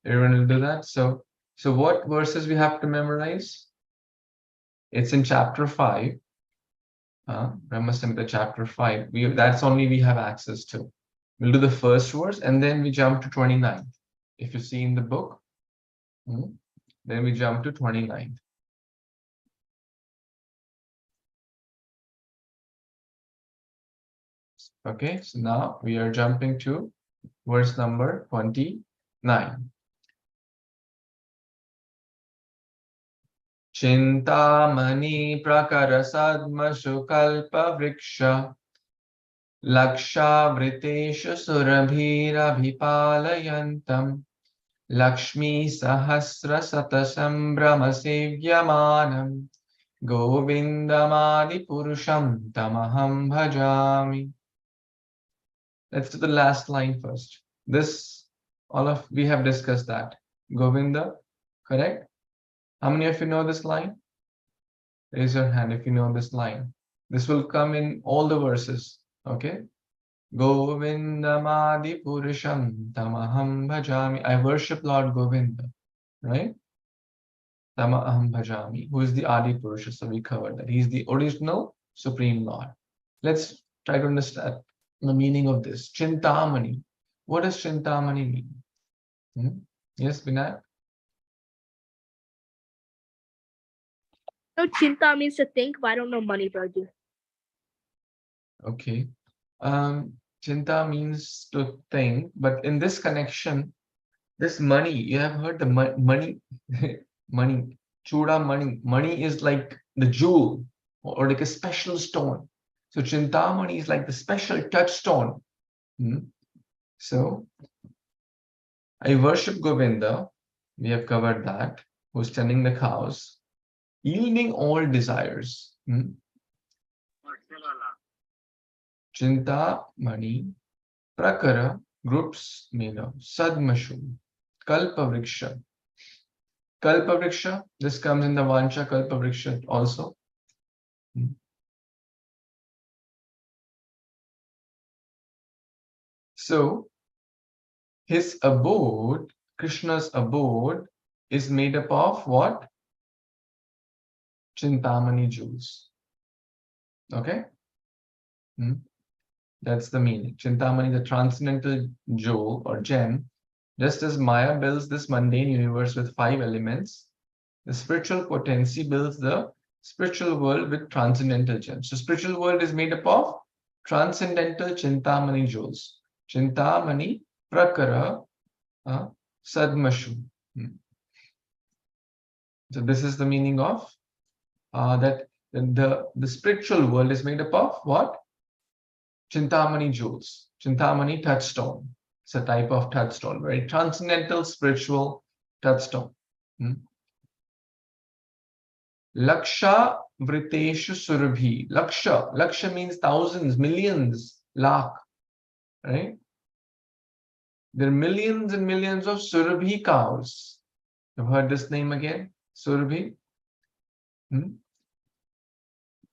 Everyone will do that. So what verses we have to memorize? It's in chapter 5. Brahma Samhita chapter 5. That's only we have access to. We'll do the first verse and then we jump to 29. If you see in the book, then we jump to 29. Okay, so now we are jumping to verse number 29. Chintamani prakara sadmashu kalpa vriksha lakshavriteshu surabhirabhipalayantam Lakshmi sahasra satasam brahmasevyamanan Govindamadi purusham tamaham bhajami. Let's do the last line first. This, we have discussed that. Govinda, correct? How many of you know this line? Raise your hand if you know this line. This will come in all the verses, okay? Govindamadi purusham tamaham bhajami. I worship Lord Govinda, right? Tamaham bhajami, who is the Adi Purusha. So we covered that. He's the original Supreme Lord. Let's try to understand the meaning of this. Chintamani. What does Chintamani mean? Yes, Binayak? No, chinta means to think, but I don't know money, Virgin. Okay. Chinta means to think, but in this connection, this money, you have heard the money, money, chuda money. Money is like the jewel or like a special stone. So Chintamani is like the special touchstone. So I worship Govinda. We have covered that. Who's tending the cows, yielding all desires. Chinta mani prakara groups made of sadmashu kalpa vriksha. Kalpa vriksha, this comes in the Vancha kalpa vriksha also. So his abode, Krishna's abode, is made up of what? Chintamani jewels. Okay? That's the meaning. Chintamani, the transcendental jewel or gem. Just as Maya builds this mundane universe with 5 elements, the spiritual potency builds the spiritual world with transcendental gems. So spiritual world is made up of transcendental Chintamani jewels. Chintamani prakara sadmashu. So this is the meaning of that the spiritual world is made up of what? Chintamani jewels. Chintamani touchstone. It's a type of touchstone, very transcendental spiritual touchstone. Laksha vriteshu surabhi. Laksha means thousands, millions, lakh, right? There are millions and millions of surabhi cows. You've heard this name again, surabhi.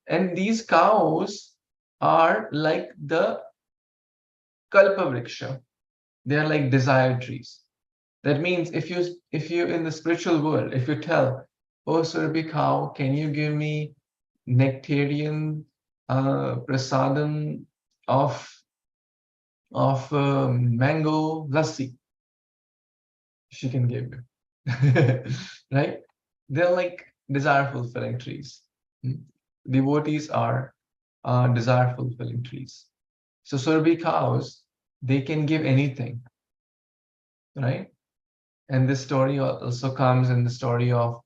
And these cows are like the kalpavriksha. They are like desire trees. That means if you in the spiritual world, if you tell, oh surabhi cow, can you give me nectarian prasadam of mango lassi, she can give you. Right? They're like desire fulfilling trees. Devotees are desire fulfilling trees. So surabhi cows, they can give anything, right? And this story also comes in the story of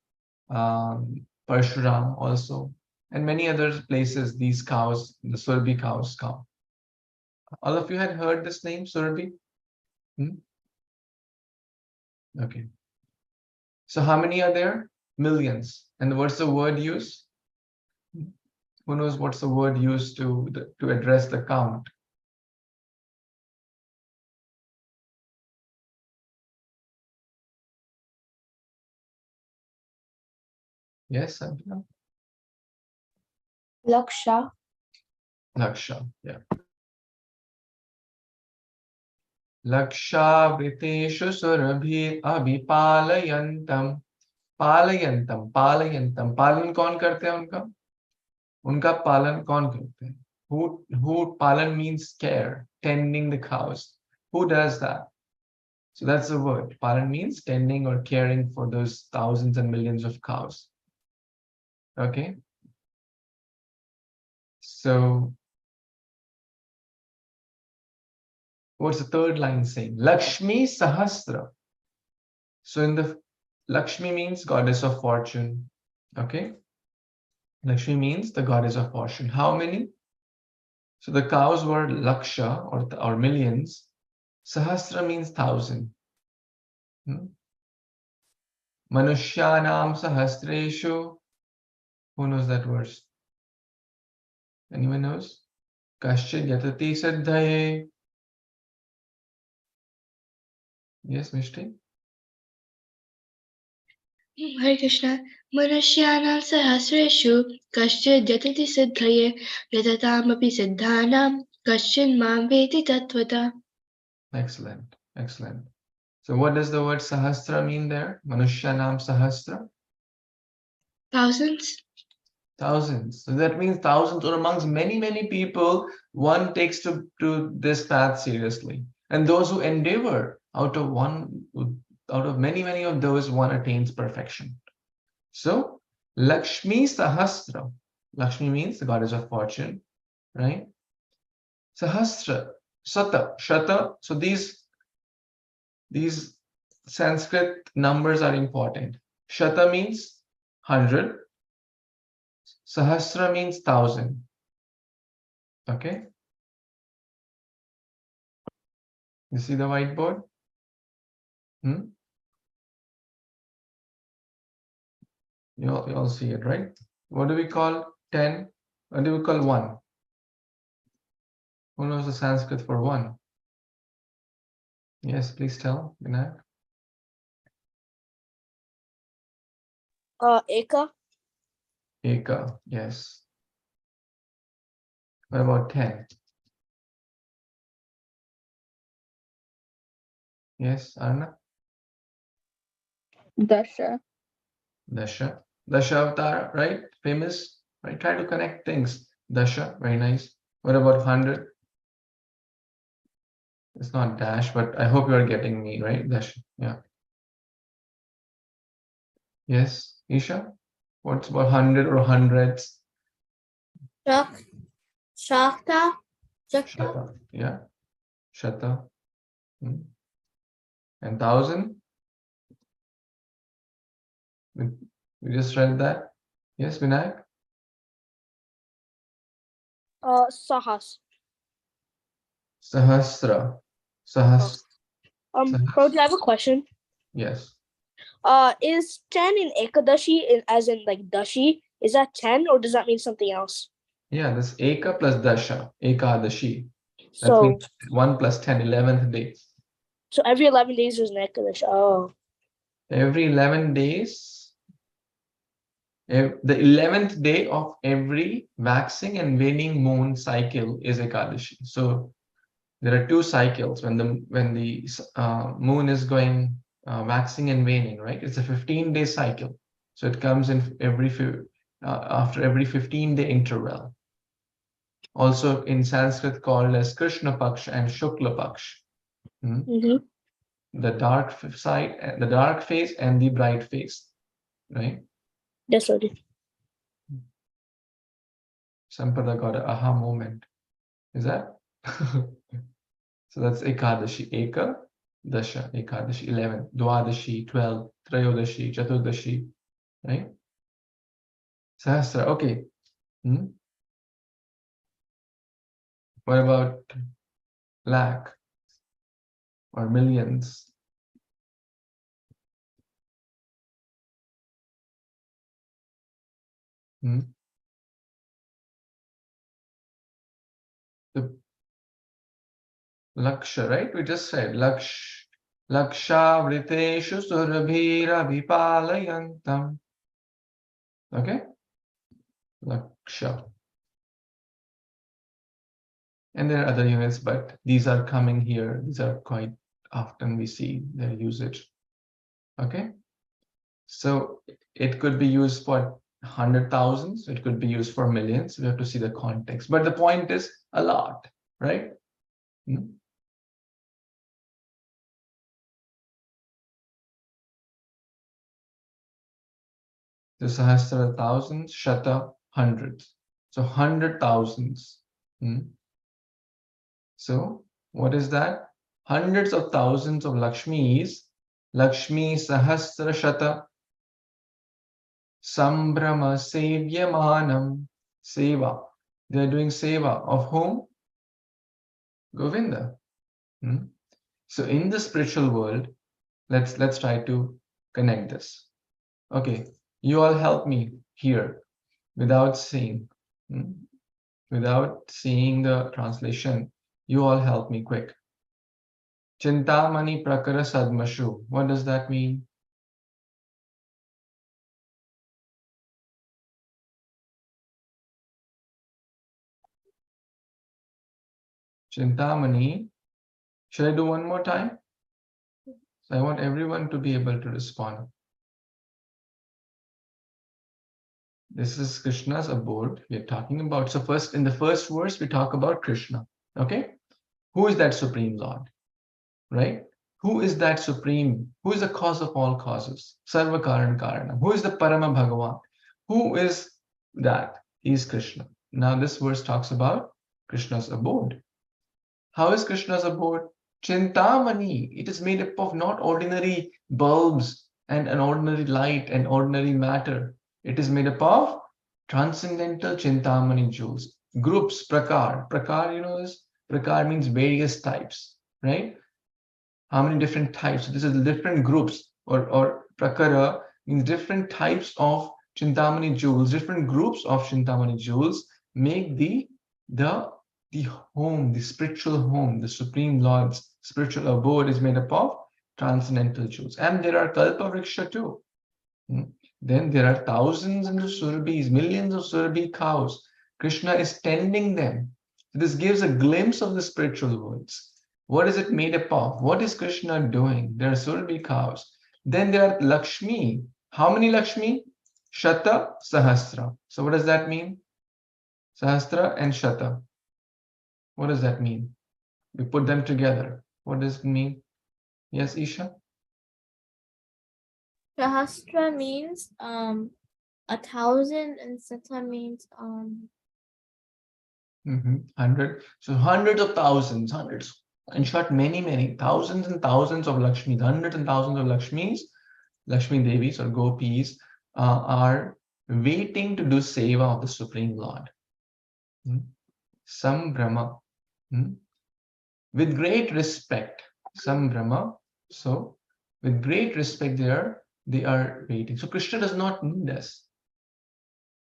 Parshuram also, and many other places. These cows, the surabhi cows, come. All of you had heard this name, surabhi? Okay. So how many are there? Millions. And what's the word used? Who knows what's the word used to address the count? Yes, Samhita? Laksha. Laksha, yeah. Lakshavriteshu surabhi abhipalayantam. Palayantam, palayantam. Palan कौन करते हैं उनका? उनका पालन कौन करते हैं? Who palan means care, tending the cows. Who does that? So that's the word. Palan means tending or caring for those thousands and millions of cows. Okay. So what's the third line saying? Lakshmi Sahasra. So in the Lakshmi means goddess of fortune. Okay. Lakshmi means the goddess of fortune. How many? So the cows were Laksha or millions. Sahasra means thousand. Manushyanam Sahasreshu. Who knows that verse? Anyone knows? Kaschid Yatati Siddhaye. Yes, Mishti? Hare Krishna. Manusyanam sahasreshu kaschid yatati siddhaye yatataamapi siddhanam kaschid mam veti tattvata. Excellent. Excellent. So what does the word Sahasra mean there? Manushyanam Sahasra? Thousands? Thousands. So that means thousands, or amongst many, many people, one takes to this path seriously. And those who endeavor, out of many, many of those, one attains perfection. So Lakshmi Sahasra. Lakshmi means the goddess of fortune, right? Sahasra, Sata, Shata. So these Sanskrit numbers are important. Shata means 100. Sahasra means 1,000. Okay. You see the whiteboard? You all see it, right? What do we call 10? What do we call 1? Who knows the Sanskrit for 1? Yes, please tell, Vinayak. Eka. Eka, yes. What about 10? Yes, Arna? Dasha. Dasha. Dasha Avatar, right? Famous, right? Try to connect things. Dasha, very nice. What about 100? It's not dash, but I hope you are getting me, right? Dasha, yeah. Yes, Isha? What's about 100 or hundreds? Shakta. Shakta. Shata, yeah. Shata. And 1,000? We just read that. Yes, Vinayak? Sahas. Sahasra. Proj, I have a question. Yes. Is 10 in Ekadashi, as in like Dashi, is that 10 or does that mean something else? Yeah, this Eka plus Dasha. Ekadashi. That So, means 1 plus 10, 11th day. so every 11 days is an Ekadashi. Oh. Every 11 days, the 11th day of every waxing and waning moon cycle is Ekadashi. So there are 2 cycles when the moon is going waxing and waning, right? It's a 15-day cycle. So it comes in after every 15-day interval. Also in Sanskrit called as Krishna Paksh and Shukla Paksh. The dark side, the dark phase and the bright phase, right? That's what it is. Sampada got an aha moment. Is that? So that's Ekadashi. Eka, Dasha, Ekadashi, 11, Dwadashi, 12, Trayodashi, Chaturdashi, right? Sahasra, okay. What about lakh or millions? The Laksha, right? We just said Laksha Vriteshu Surabhira Vipalayantam. Okay, Laksha. And there are other units, but these are coming here. These are quite often we see their usage. Okay, so it could be used for 100,000s, it could be used for millions. We have to see the context, but the point is a lot, right? The Sahasra thousands, Shata hundreds. So 100,000s. So what is that? Hundreds of thousands of Lakshmis. Lakshmi Sahasra Shata Sambrama Sevyamanam. Seva. They are doing seva of whom? Govinda. So in the spiritual world, let's try to connect this. Okay, you all help me here without seeing the translation. You all help me quick. Chintamani prakara sadmashu. What does that mean? Chintamani. Should I do one more time? So I want everyone to be able to respond. This is Krishna's abode we are talking about. So first, in the first verse, we talk about Krishna. Okay? Who is that Supreme Lord? Right? Who is that Supreme? Who is the cause of all causes? Sarva Karan Karana. Who is the Parama Bhagavan? Who is that? He is Krishna. Now this verse talks about Krishna's abode. How is Krishna's abode? Chintamani. It is made up of not ordinary bulbs and an ordinary light and ordinary matter. It is made up of transcendental Chintamani jewels. Groups, prakar. Prakar, you know this? Prakar means various types, right? How many different types? So this is different groups, or prakara means different types of Chintamani jewels, different groups of Chintamani jewels make the home, the spiritual home, the Supreme Lord's spiritual abode is made up of transcendental jewels. And there are Kalpa Vriksha too. Then there are thousands of Surabhis, millions of Surabhi cows. Krishna is tending them. This gives a glimpse of the spiritual worlds. What is it made up of? What is Krishna doing? There are Surabhi cows. Then there are Lakshmi. How many Lakshmi? Shata, Sahasra. So what does that mean? Sahasra and Shata. What does that mean? We put them together. What does it mean? Yes, Isha? Sahasra means 1,000 and Sata means 100. So hundreds of thousands, hundreds. In short, many, thousands and thousands of Lakshmis, hundreds and thousands of Lakshmis, Lakshmi Devis or Gopis are waiting to do seva of the Supreme Lord. Sambrahma. With great respect. Sambrahma. So, with great respect, they are waiting. So, Krishna does not need us.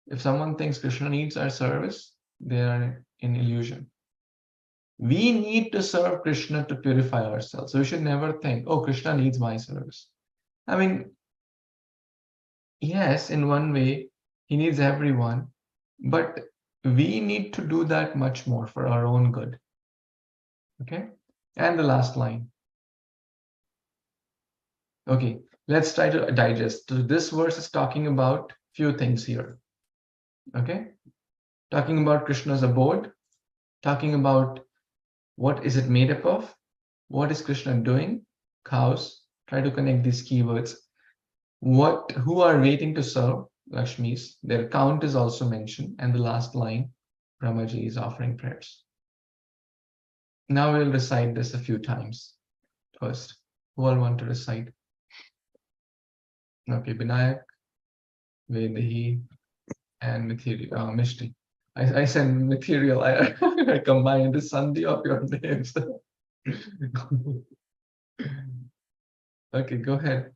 If someone thinks Krishna needs our service, they are in illusion. We need to serve Krishna to purify ourselves. So we should never think, oh, Krishna needs my service. I mean, yes, in one way, he needs everyone, but we need to do that much more for our own good. Okay? And the last line. Okay, let's try to digest. So this verse is talking about few things here. Okay? Talking about Krishna's abode, talking about what is it made up of? What is Krishna doing? Cows. Try to connect these keywords. Who are waiting to serve? Lakshmis. Their count is also mentioned. And the last line, Brahmaji is offering prayers. Now we'll recite this a few times. First, who all want to recite? Okay, Binayak, Vedahi, and Mishti. I said material. I combined the sandhi of your names. Okay, go ahead.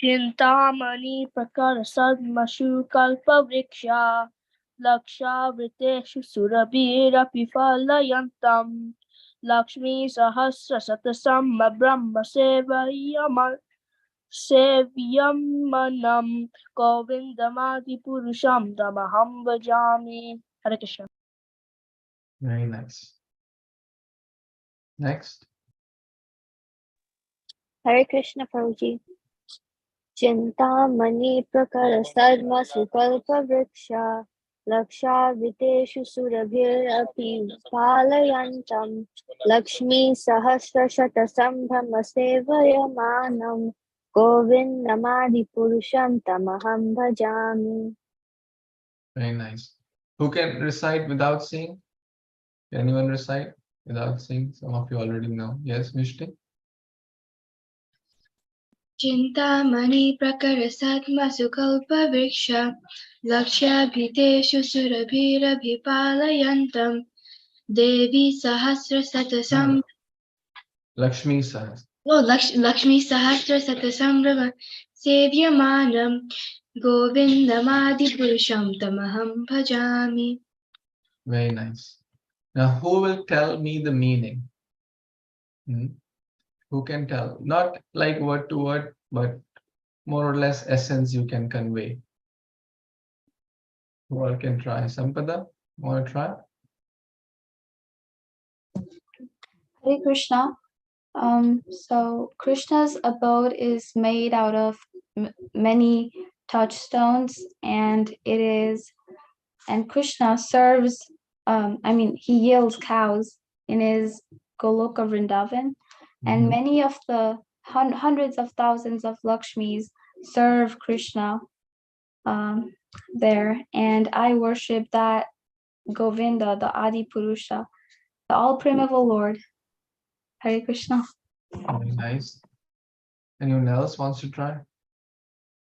Chintamani prakara sadmashu kalpa vriksha laksha vriteshu surabhira pifalayantam Lakshmi sahasra satasam brahma sevayama Sevyam manam govindamadi purusham tamaham bhajami. Hare Krishna. Very nice. Next. Hare Krishna Prabhuji. Chintamani prakara sadma sukalpa vriksha lakshaviteshu surabhirapi palayantam lakshmi sahasra shata sambhama sevayamanam govindamadi purusham tamaham bhajami. Very nice. Who can recite without singing? Can anyone recite without singing? Some of you already know. Yes, Mishti? Chintamani prakarasatma sukalpa vriksha lakshyabhiteshu surabhirabhipalayantam Devi sahasra satasam Lakshmi Sahas. Lakshmi sahasra satasam Sevyamanam Govindamadi Purusham Tamaham Bhajami. Very nice. Now, who will tell me the meaning? Who can tell? Not like word to word, but more or less essence you can convey. Who all can try? Sampada, want to try? Hare Krishna. So Krishna's abode is made out of many touchstones, and Krishna serves. He yields cows in his Goloka Vrindavan, and many of the hundreds of thousands of Lakshmis serve Krishna there, and I worship that Govinda, the Adi Purusha, the all primeval Lord. Hare Krishna. Very nice. Anyone else wants to try?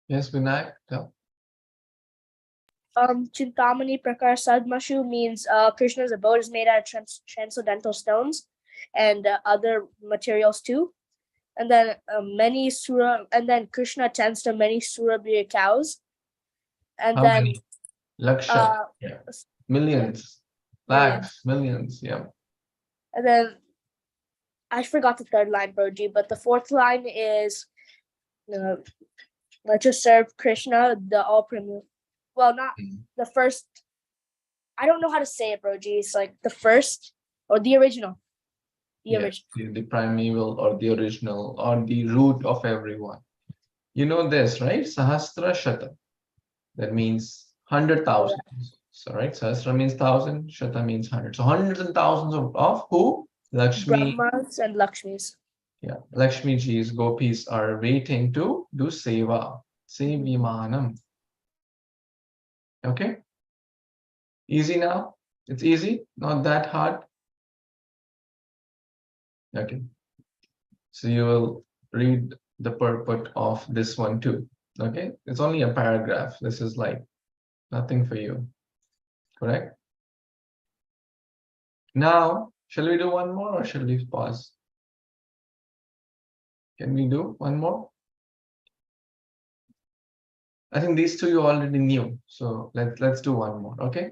Yes, Vinayak? No? Chintamani Prakar Sadmashu means Krishna's abode is made out of transcendental stones and other materials too. And then Krishna tends to many Surabhira cows. And How then many? Laksha. Yeah. Millions. Lakhs, millions, yeah. And then I forgot the third line, Broji, but the fourth line is let's just serve Krishna, the all primeval. Well, not the first. I don't know how to say it, Broji. It's like the first or the original. The primeval or the original or the root of everyone. You know this, right? Sahasra Shata. That means 100,000. So, right? Sahasra means 1,000, Shata means 100. So, hundreds and thousands of who? Lakshmi. Brahmas and Lakshmis. Yeah, Lakshmi Ji's gopis are waiting to do seva. Sevimanam. Okay? Easy now? It's easy? Not that hard? Okay. So you will read the purport of this one too. Okay? It's only a paragraph. This is like nothing for you. Correct? Now, shall we do one more or shall we pause? Can we do one more? I think these two you already knew. So let's do one more, okay?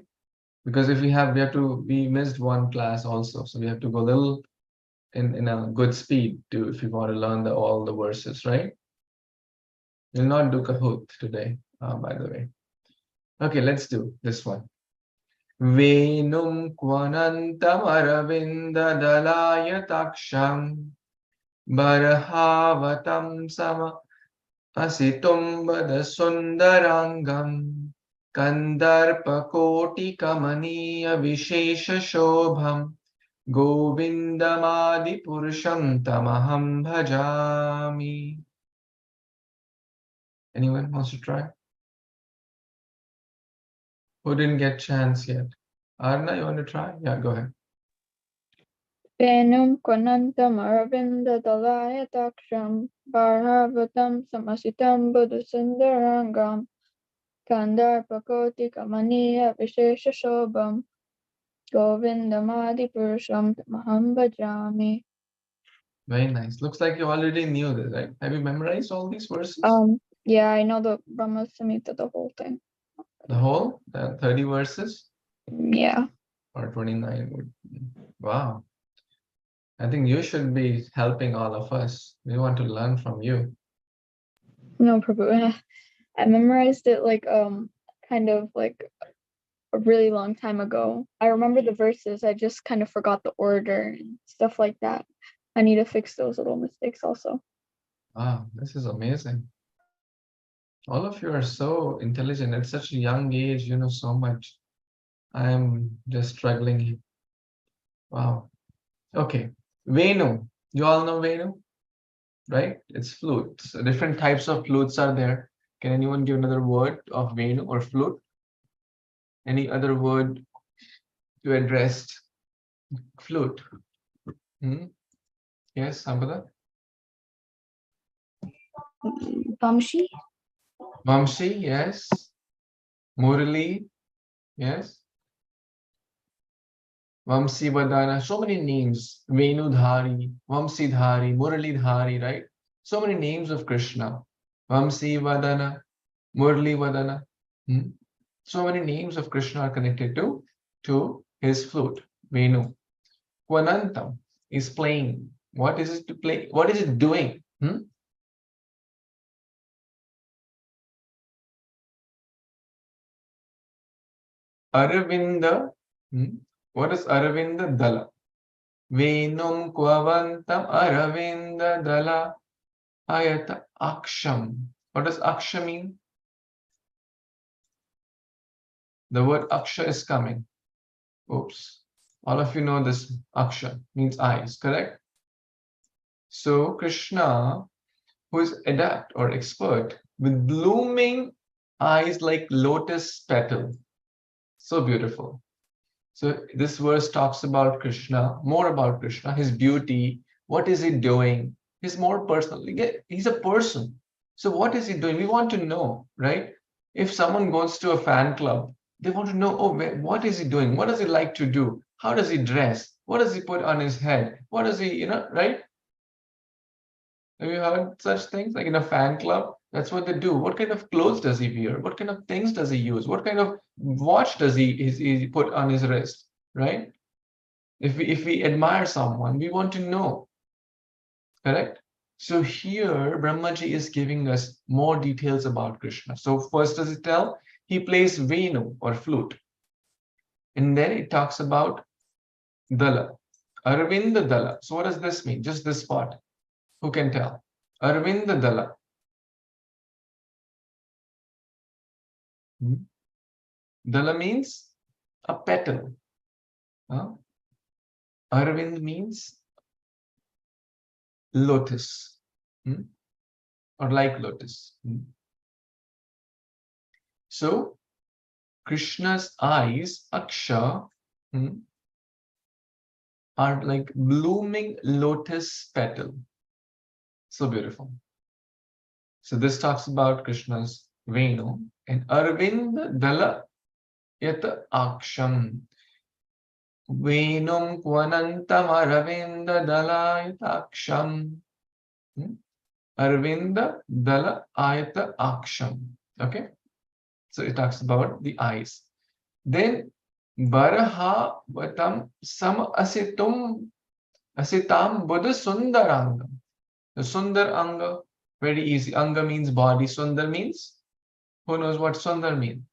Because if we missed one class also. So we have to go a little in a good speed to if you want to learn all the verses, right? We'll not do Kahoot today, by the way. Okay, let's do this one. Venum kvanantam aravinda dalaya taksham barhavatam sama asitum bada sundarangam kandarpa koti kamaniya vishesha shobham Govindamadi Purusham Tamaham Bhajami. Anyone wants to try? Who didn't get chance yet? Arna, you want to try? Yeah, go ahead. Venum Kwanantam Aravinda Dalaya Taksham Bharavatam Samasitam Buddhasundarangam Kandar Pakoti Kamaniya Vishesha Shobham Govindamadi Purusham Tamaham Bhajami. Very nice. Looks like you already knew this, right? Have you memorized all these verses? Yeah, I know the Brahma Samhita, the whole thing. The whole? The 30 verses? Yeah. Or 29? Wow. I think you should be helping all of us. We want to learn from you. No, Prabhu. I memorized it like kind of like a really long time ago. I remember the verses, I just kind of forgot the order and stuff like that. I need to fix those little mistakes also. Wow, this is amazing. All of you are so intelligent at such a young age, you know so much. I am just struggling here. Wow. Okay. Venu. You all know Venu, right? It's flute. So different types of flutes are there. Can anyone give another word of Venu or flute? Any other word to address flute? Yes, Samhita? Vamshi. Vamshi, yes. Murali, yes. Vamsi Vadana, so many names. Venudhari, Vamsidhari, Muralidhari, right? So many names of Krishna. Vamsi Vadana, Murali Vadana. So many names of Krishna are connected to his flute, Venu. Kwanantam is playing. What is it to play? What is it doing? Aravinda. What is Aravinda Dala? Venum Kwavantam Aravinda Dala Ayata Aksham. What does Aksha mean? The word Aksha is coming. Oops. All of you know this. Aksha means eyes, correct? So Krishna, who is adept or expert with blooming eyes like lotus petal. So beautiful. So this verse talks about Krishna, more about Krishna, his beauty. What is he doing? He's more personal. He's a person. So what is he doing? We want to know, right? If someone goes to a fan club, they want to know, oh, what is he doing? What does he like to do? How does he dress? What does he put on his head? What does he, right? Have you heard such things? Like in a fan club, that's what they do. What kind of clothes does he wear? What kind of things does he use? What kind of watch does he put on his wrist, right? If we admire someone, we want to know, correct? So here, Brahmaji is giving us more details about Krishna. So first does it tell? He plays Venu or flute. And then it talks about Dala, Arvinda Dala. So what does this mean? Just this part. Who can tell? Arvinda Dala. Dala means a petal. Arvind means lotus, or like lotus. So Krishna's eyes, Aksha, are like blooming lotus petal. So beautiful. So this talks about Krishna's Venu, and Arvind Dala Yata Aksham. Venum Kwanantam Aravinda Dala Yata Aksham. Arvinda Dala Ayata Aksham. Okay. So it talks about the eyes. Then Baraha Vatam Sam Asitum Asitam Buddha Sundarangam. The Sundar Anga, very easy. Anga means body. Sundar means, who knows what Sundar means?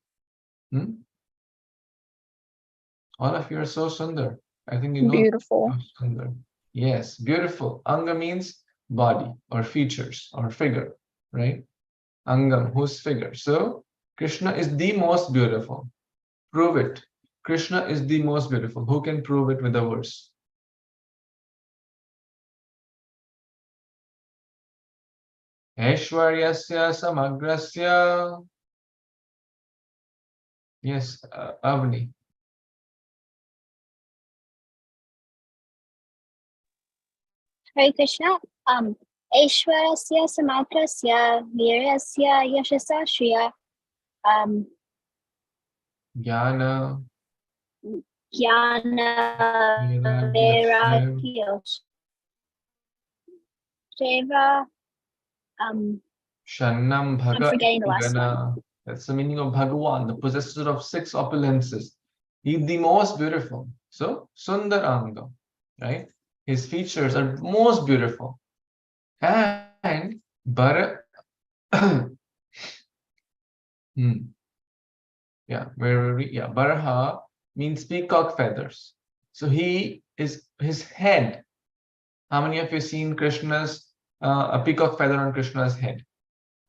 All of you are so Sundar. I think you know. Beautiful. Sundar. Yes, beautiful. Anga means body or features or figure, right? Angam, whose figure. So Krishna is the most beautiful. Prove it. Krishna is the most beautiful. Who can prove it with a verse? Aishwaryasya samagrasya. Yes, Avni. Hare Krishna. Aishwarasya samakrasya virasya yashasa shriya Jnana. jnana Vairagya. vairagya seva Shannam I'm Bhaga forgetting the last one. Gana. That's the meaning of Bhagavan, the possessor of 6 opulences. He's the most beautiful. So, Sundar Anga, right? His features are most beautiful. And Bara Yeah, where were we? Yeah, Baraha means peacock feathers. So he is his head. How many of you seen Krishna's a peacock feather on Krishna's head?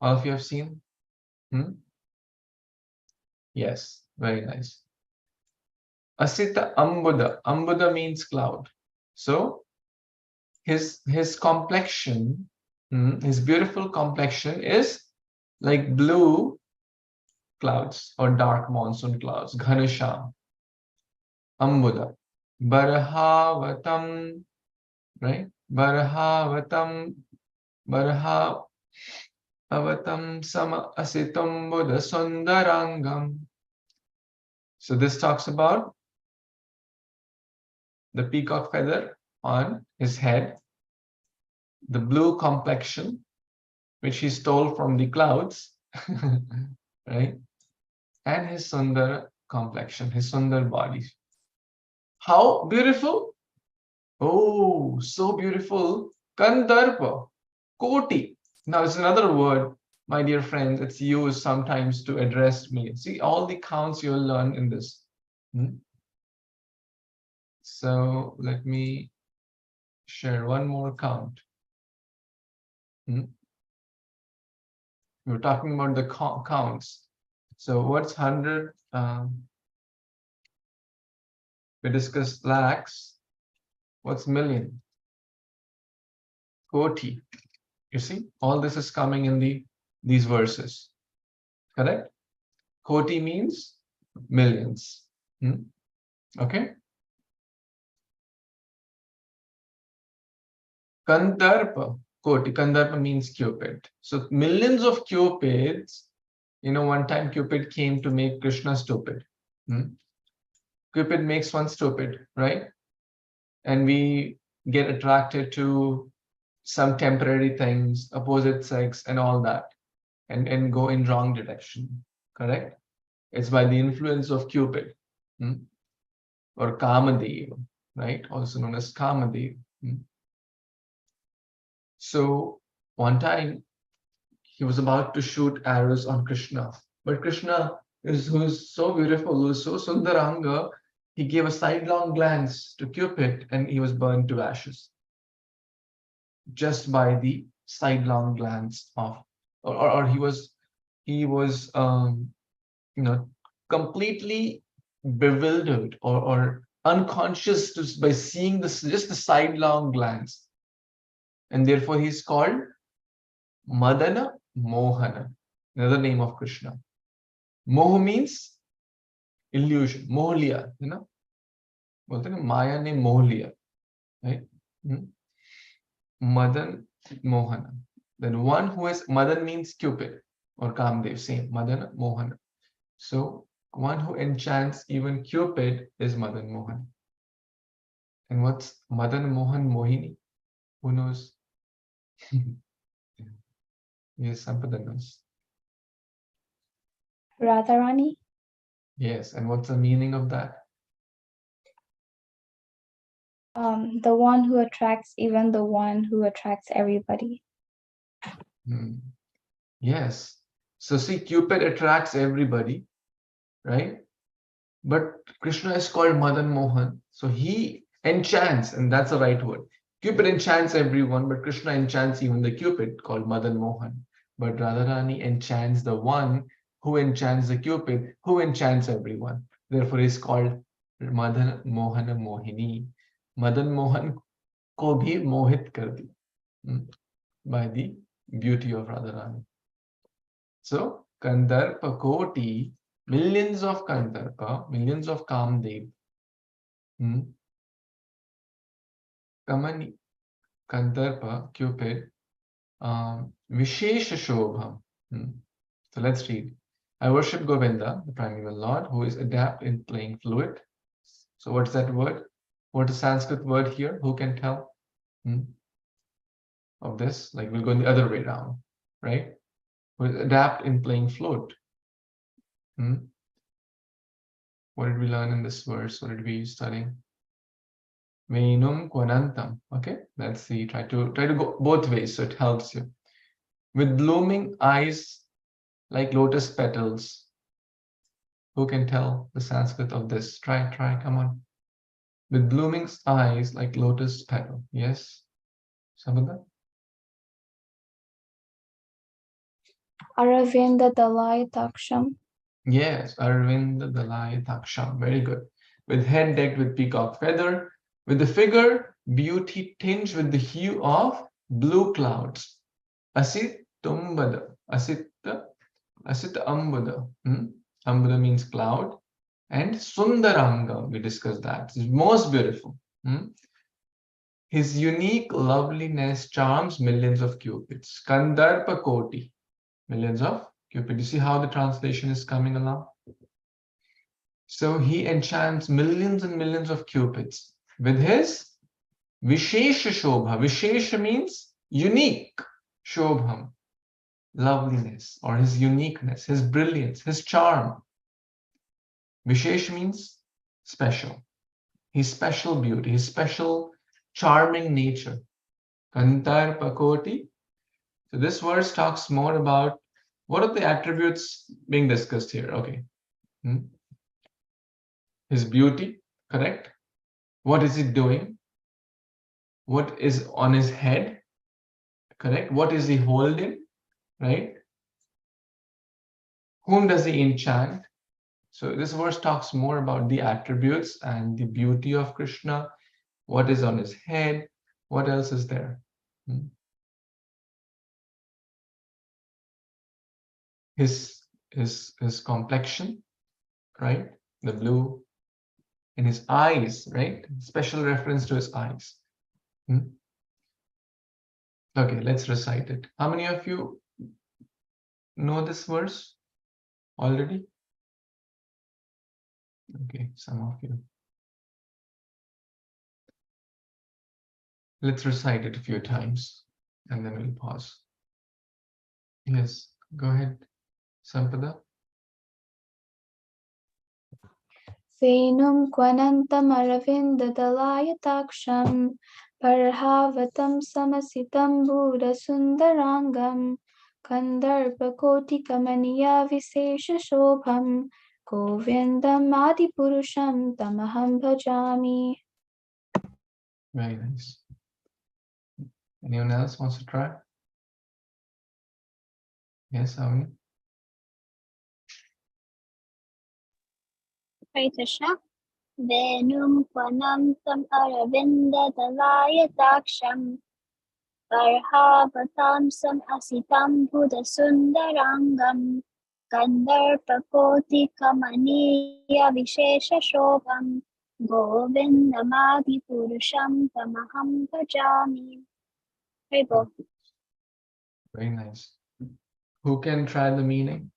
All of you have seen? Yes, very nice. Asita Ambuda. Ambuda means cloud. So his complexion, his beautiful complexion is like blue clouds or dark monsoon clouds. Ghanasham. Ambuda. Barahavatam, right? Barahavatam, Barahavatam sama asitam buddha sundarangam. So this talks about the peacock feather on his head, the blue complexion, which he stole from the clouds, right? And his sundar complexion, his sundar body. How beautiful! Oh, so beautiful. Kandarpa, Koti. Now, it's another word, my dear friends. It's used sometimes to address me. See, all the counts you'll learn in this. So let me share one more count. We're talking about the counts. So what's 100? We discussed lakhs. What's million? Koti. You see, all this is coming in these verses. Correct? Koti means millions. Okay. Kandarpa. Koti. Kandarpa means Cupid. So millions of Cupids. You know, one time Cupid came to make Krishna stupid. Cupid makes one stupid, right? And we get attracted to some temporary things, opposite sex and all that, and go in wrong direction. Correct? It's by the influence of Cupid, or Kamadev, right? Also known as Kamadev. So one time he was about to shoot arrows on Krishna, but Krishna who's so beautiful, who's so sundaranga, he gave a sidelong glance to Cupid and he was burned to ashes. Just by the sidelong glance of, or he was completely bewildered or unconscious by seeing this, just the sidelong glance, and therefore he's called Madana Mohana, another name of Krishna. Moh means illusion, mohliya, bolte na Maya ne mohliya, right? Madan Mohana. Then one who is Madan means Cupid or Kamdev, same Madana Mohana. So one who enchants even Cupid is Madan Mohan. And what's Madan Mohan Mohini? Who knows? Yes, Sampada knows. Radharani. Yes, and what's the meaning of that? The one who attracts even the one who attracts everybody. Yes. So see, Cupid attracts everybody, right? But Krishna is called Madan Mohan. So he enchants, and that's the right word. Cupid enchants everyone, but Krishna enchants even the Cupid called Madan Mohan. But Radharani enchants the one who enchants the Cupid, who enchants everyone. Therefore, he is called Madan Mohana Mohini. Madan Mohan ko bhi mohit kar diya by the beauty of Radharani. So, Kandarpa Koti, millions of Kandarpa, millions of Kamdev. Kamani, Kandarpa, Cupid, Vishesha Shobham. So let's read. I worship Govinda, the primeval Lord, who is adept in playing flute. So what's that word? What is Sanskrit word here? Who can tell of this? Like we'll go the other way around, right? Who is adept in playing flute. What did we learn in this verse? What did we study? Venum Kwanantam. Okay, let's see. Try to go both ways so it helps you. with blooming eyes like lotus petals. Who can tell the Sanskrit of this? Try, come on. With blooming eyes like lotus petal. Yes? Samhita? Aravinda Dalayaksham. Yes, Arvind Dalayaksham. Very good. With head decked with peacock feather, with the figure beauty tinged with the hue of blue clouds. Asit Tumbada. Asita Ambada. Ambada means cloud. And Sundaranga, we discussed that. It's most beautiful. His unique loveliness charms millions of cupids. Kandarpa Koti. Millions of cupids. You see how the translation is coming along? So he enchants millions and millions of cupids with his Vishesha Shobha. Vishesha means unique. Shobham, loveliness, or his uniqueness, his brilliance, his charm. Vishesh means special. His special beauty, his special charming nature. Kantar Pakoti. So this verse talks more about what are the attributes being discussed here. Okay. His beauty, correct? What is he doing? What is on his head? Correct? What is he holding? Right? Whom does he enchant? So this verse talks more about the attributes and the beauty of Krishna. What is on his head? What else is there? His complexion, right? The blue in his eyes, right? Special reference to his eyes. Okay, let's recite it. How many of you know this verse already? Okay, some of you. Let's recite it a few times and then we'll pause. Yes, go ahead, Sampada. Venum Kwanantam Aravinda Dalayaksham Parhavatam Samasitam Buddha Sundarangam Kandarpa Koti Kamaniya Visesha Shobham Govindam Adipurusham Tamaham Bhajami. Very nice. Anyone else wants to try? Yes, Avni? Hare Krishna. Venum Kwanam Tam Aravinda Dalayaksham Parhavatam Sam Asitam Buddha Sundarangam Kandarpakoti Kamaniya Vishesha Shobham Govindamadi Purusham Tamaham Bhajami. Very nice. Who can try the meaning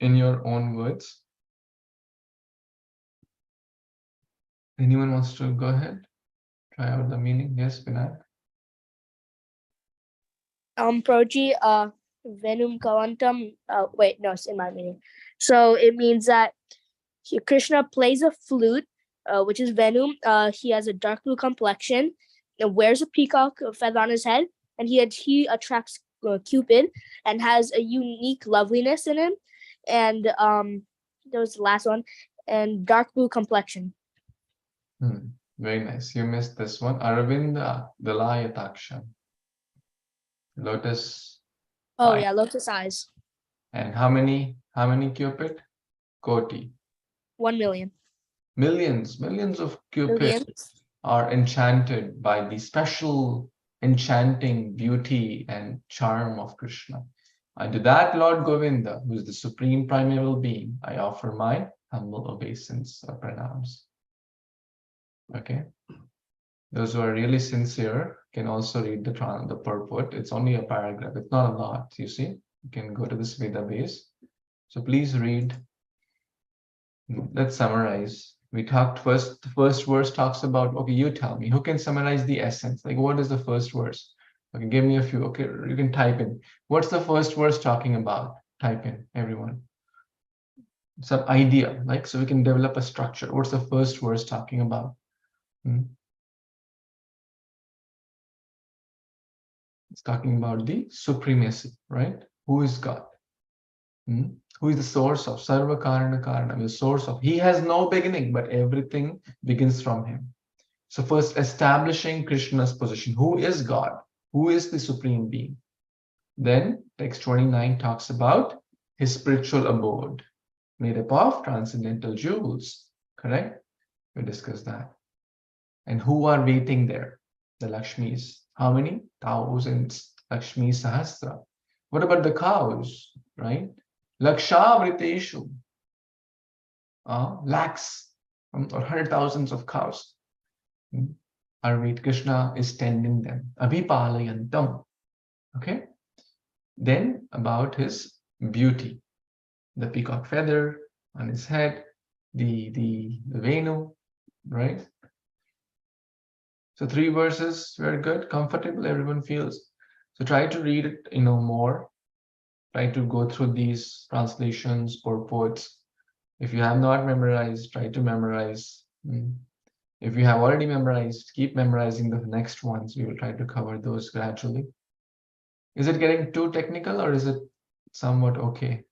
in your own words? Anyone wants to go ahead? Try out the meaning. Yes, Vinayak. Proji, Venum Kavantam. Wait, no, it's in my meaning. So it means that Krishna plays a flute, which is Venum. He has a dark blue complexion, and wears a peacock feather on his head, and he attracts Cupid, and has a unique loveliness in him, and there was the last one, and dark blue complexion. Very nice. You missed this one. Aravinda Dalayaksham. Lotus. Oh eyes. yeah, lotus eyes. And how many Cupid? Koti. 1 million. Millions of Cupids are enchanted by the special enchanting beauty and charm of Krishna. And to that Lord Govinda, who is the supreme primeval being, I offer my humble obeisance or pranams. Okay. Those who are really sincere can also read the purport. It's only a paragraph. It's not a lot, you see. You can go to this Veda base. So please read. Let's summarize. We talked the first verse talks about, okay, you tell me, who can summarize the essence? Like, what is the first verse? Okay, give me a few. Okay, you can type in. What's the first verse talking about? Type in, everyone. Some idea, like, so we can develop a structure. What's the first verse talking about? It's talking about the supremacy, right? Who is God? Who is the source of Sarva Karana Karana, the source of, he has no beginning, but everything begins from him. So first establishing Krishna's position. Who is God? Who is the supreme being? Then text 29 talks about his spiritual abode, made up of transcendental jewels, correct? We discussed that. And who are waiting there? The Lakshmis. How many? Thousands. Lakshmi Sahasra. What about the cows, right? Lakshavriteshu. Lakhs or 100,000s of cows. Our Krishna is tending them. Abhipalayantam. Okay. Then about his beauty. The peacock feather on his head, the Venu, right? So 3 verses, very good, comfortable, everyone feels. So try to read it, more. Try to go through these translations or quotes. If you have not memorized, try to memorize. If you have already memorized, keep memorizing the next ones. We will try to cover those gradually. Is it getting too technical or is it somewhat okay?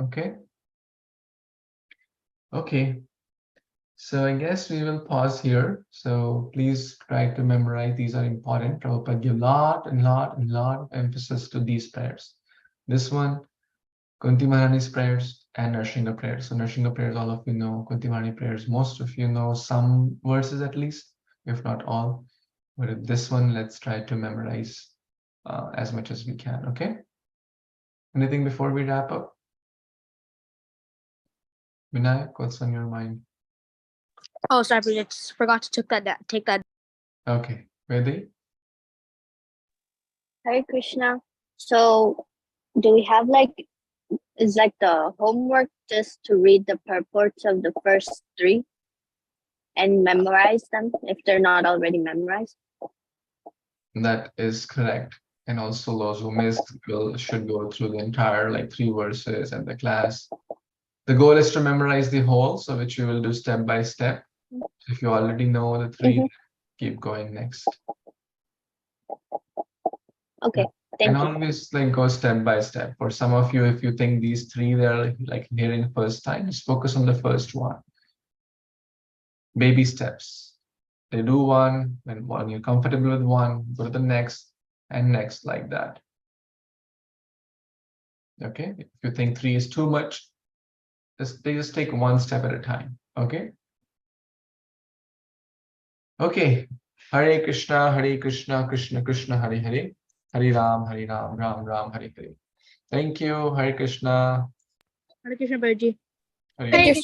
Okay. Okay. So I guess we will pause here. So please try to memorize. These are important. Prabhupada give lot of emphasis to these prayers. This one, Kunti Maharani's prayers and Narsingha prayers. So Narsingha prayers, all of you know. Kunti Maharani prayers, most of you know some verses at least, if not all. But with this one, let's try to memorize as much as we can. Okay. Anything before we wrap up? Vinayak, what's on your mind? Oh, sorry, I just forgot to take that. Okay, Vedi? Hare Krishna. So, do we have is the homework just to read the purports of the first 3 and memorize them if they're not already memorized? That is correct. And also those who missed should go through the entire 3 verses and the class. The goal is to memorize the whole, so which we will do step by step. If you already know the 3, keep going next. Okay, thank and you. always go step by step. For some of you, if you think these 3 they're hearing first time, just focus on the first one. Baby steps. They do one, when you're comfortable with one, go to the next and next, like that. Okay, if you think 3 is too much, just take one step at a time. Okay. Okay. Hare Krishna, Krishna Krishna, Hare Hare, Hare Ram, Ram Ram, Hare Hare. Thank you. Hare Krishna. Hare Krishna, Prabhuji. Hare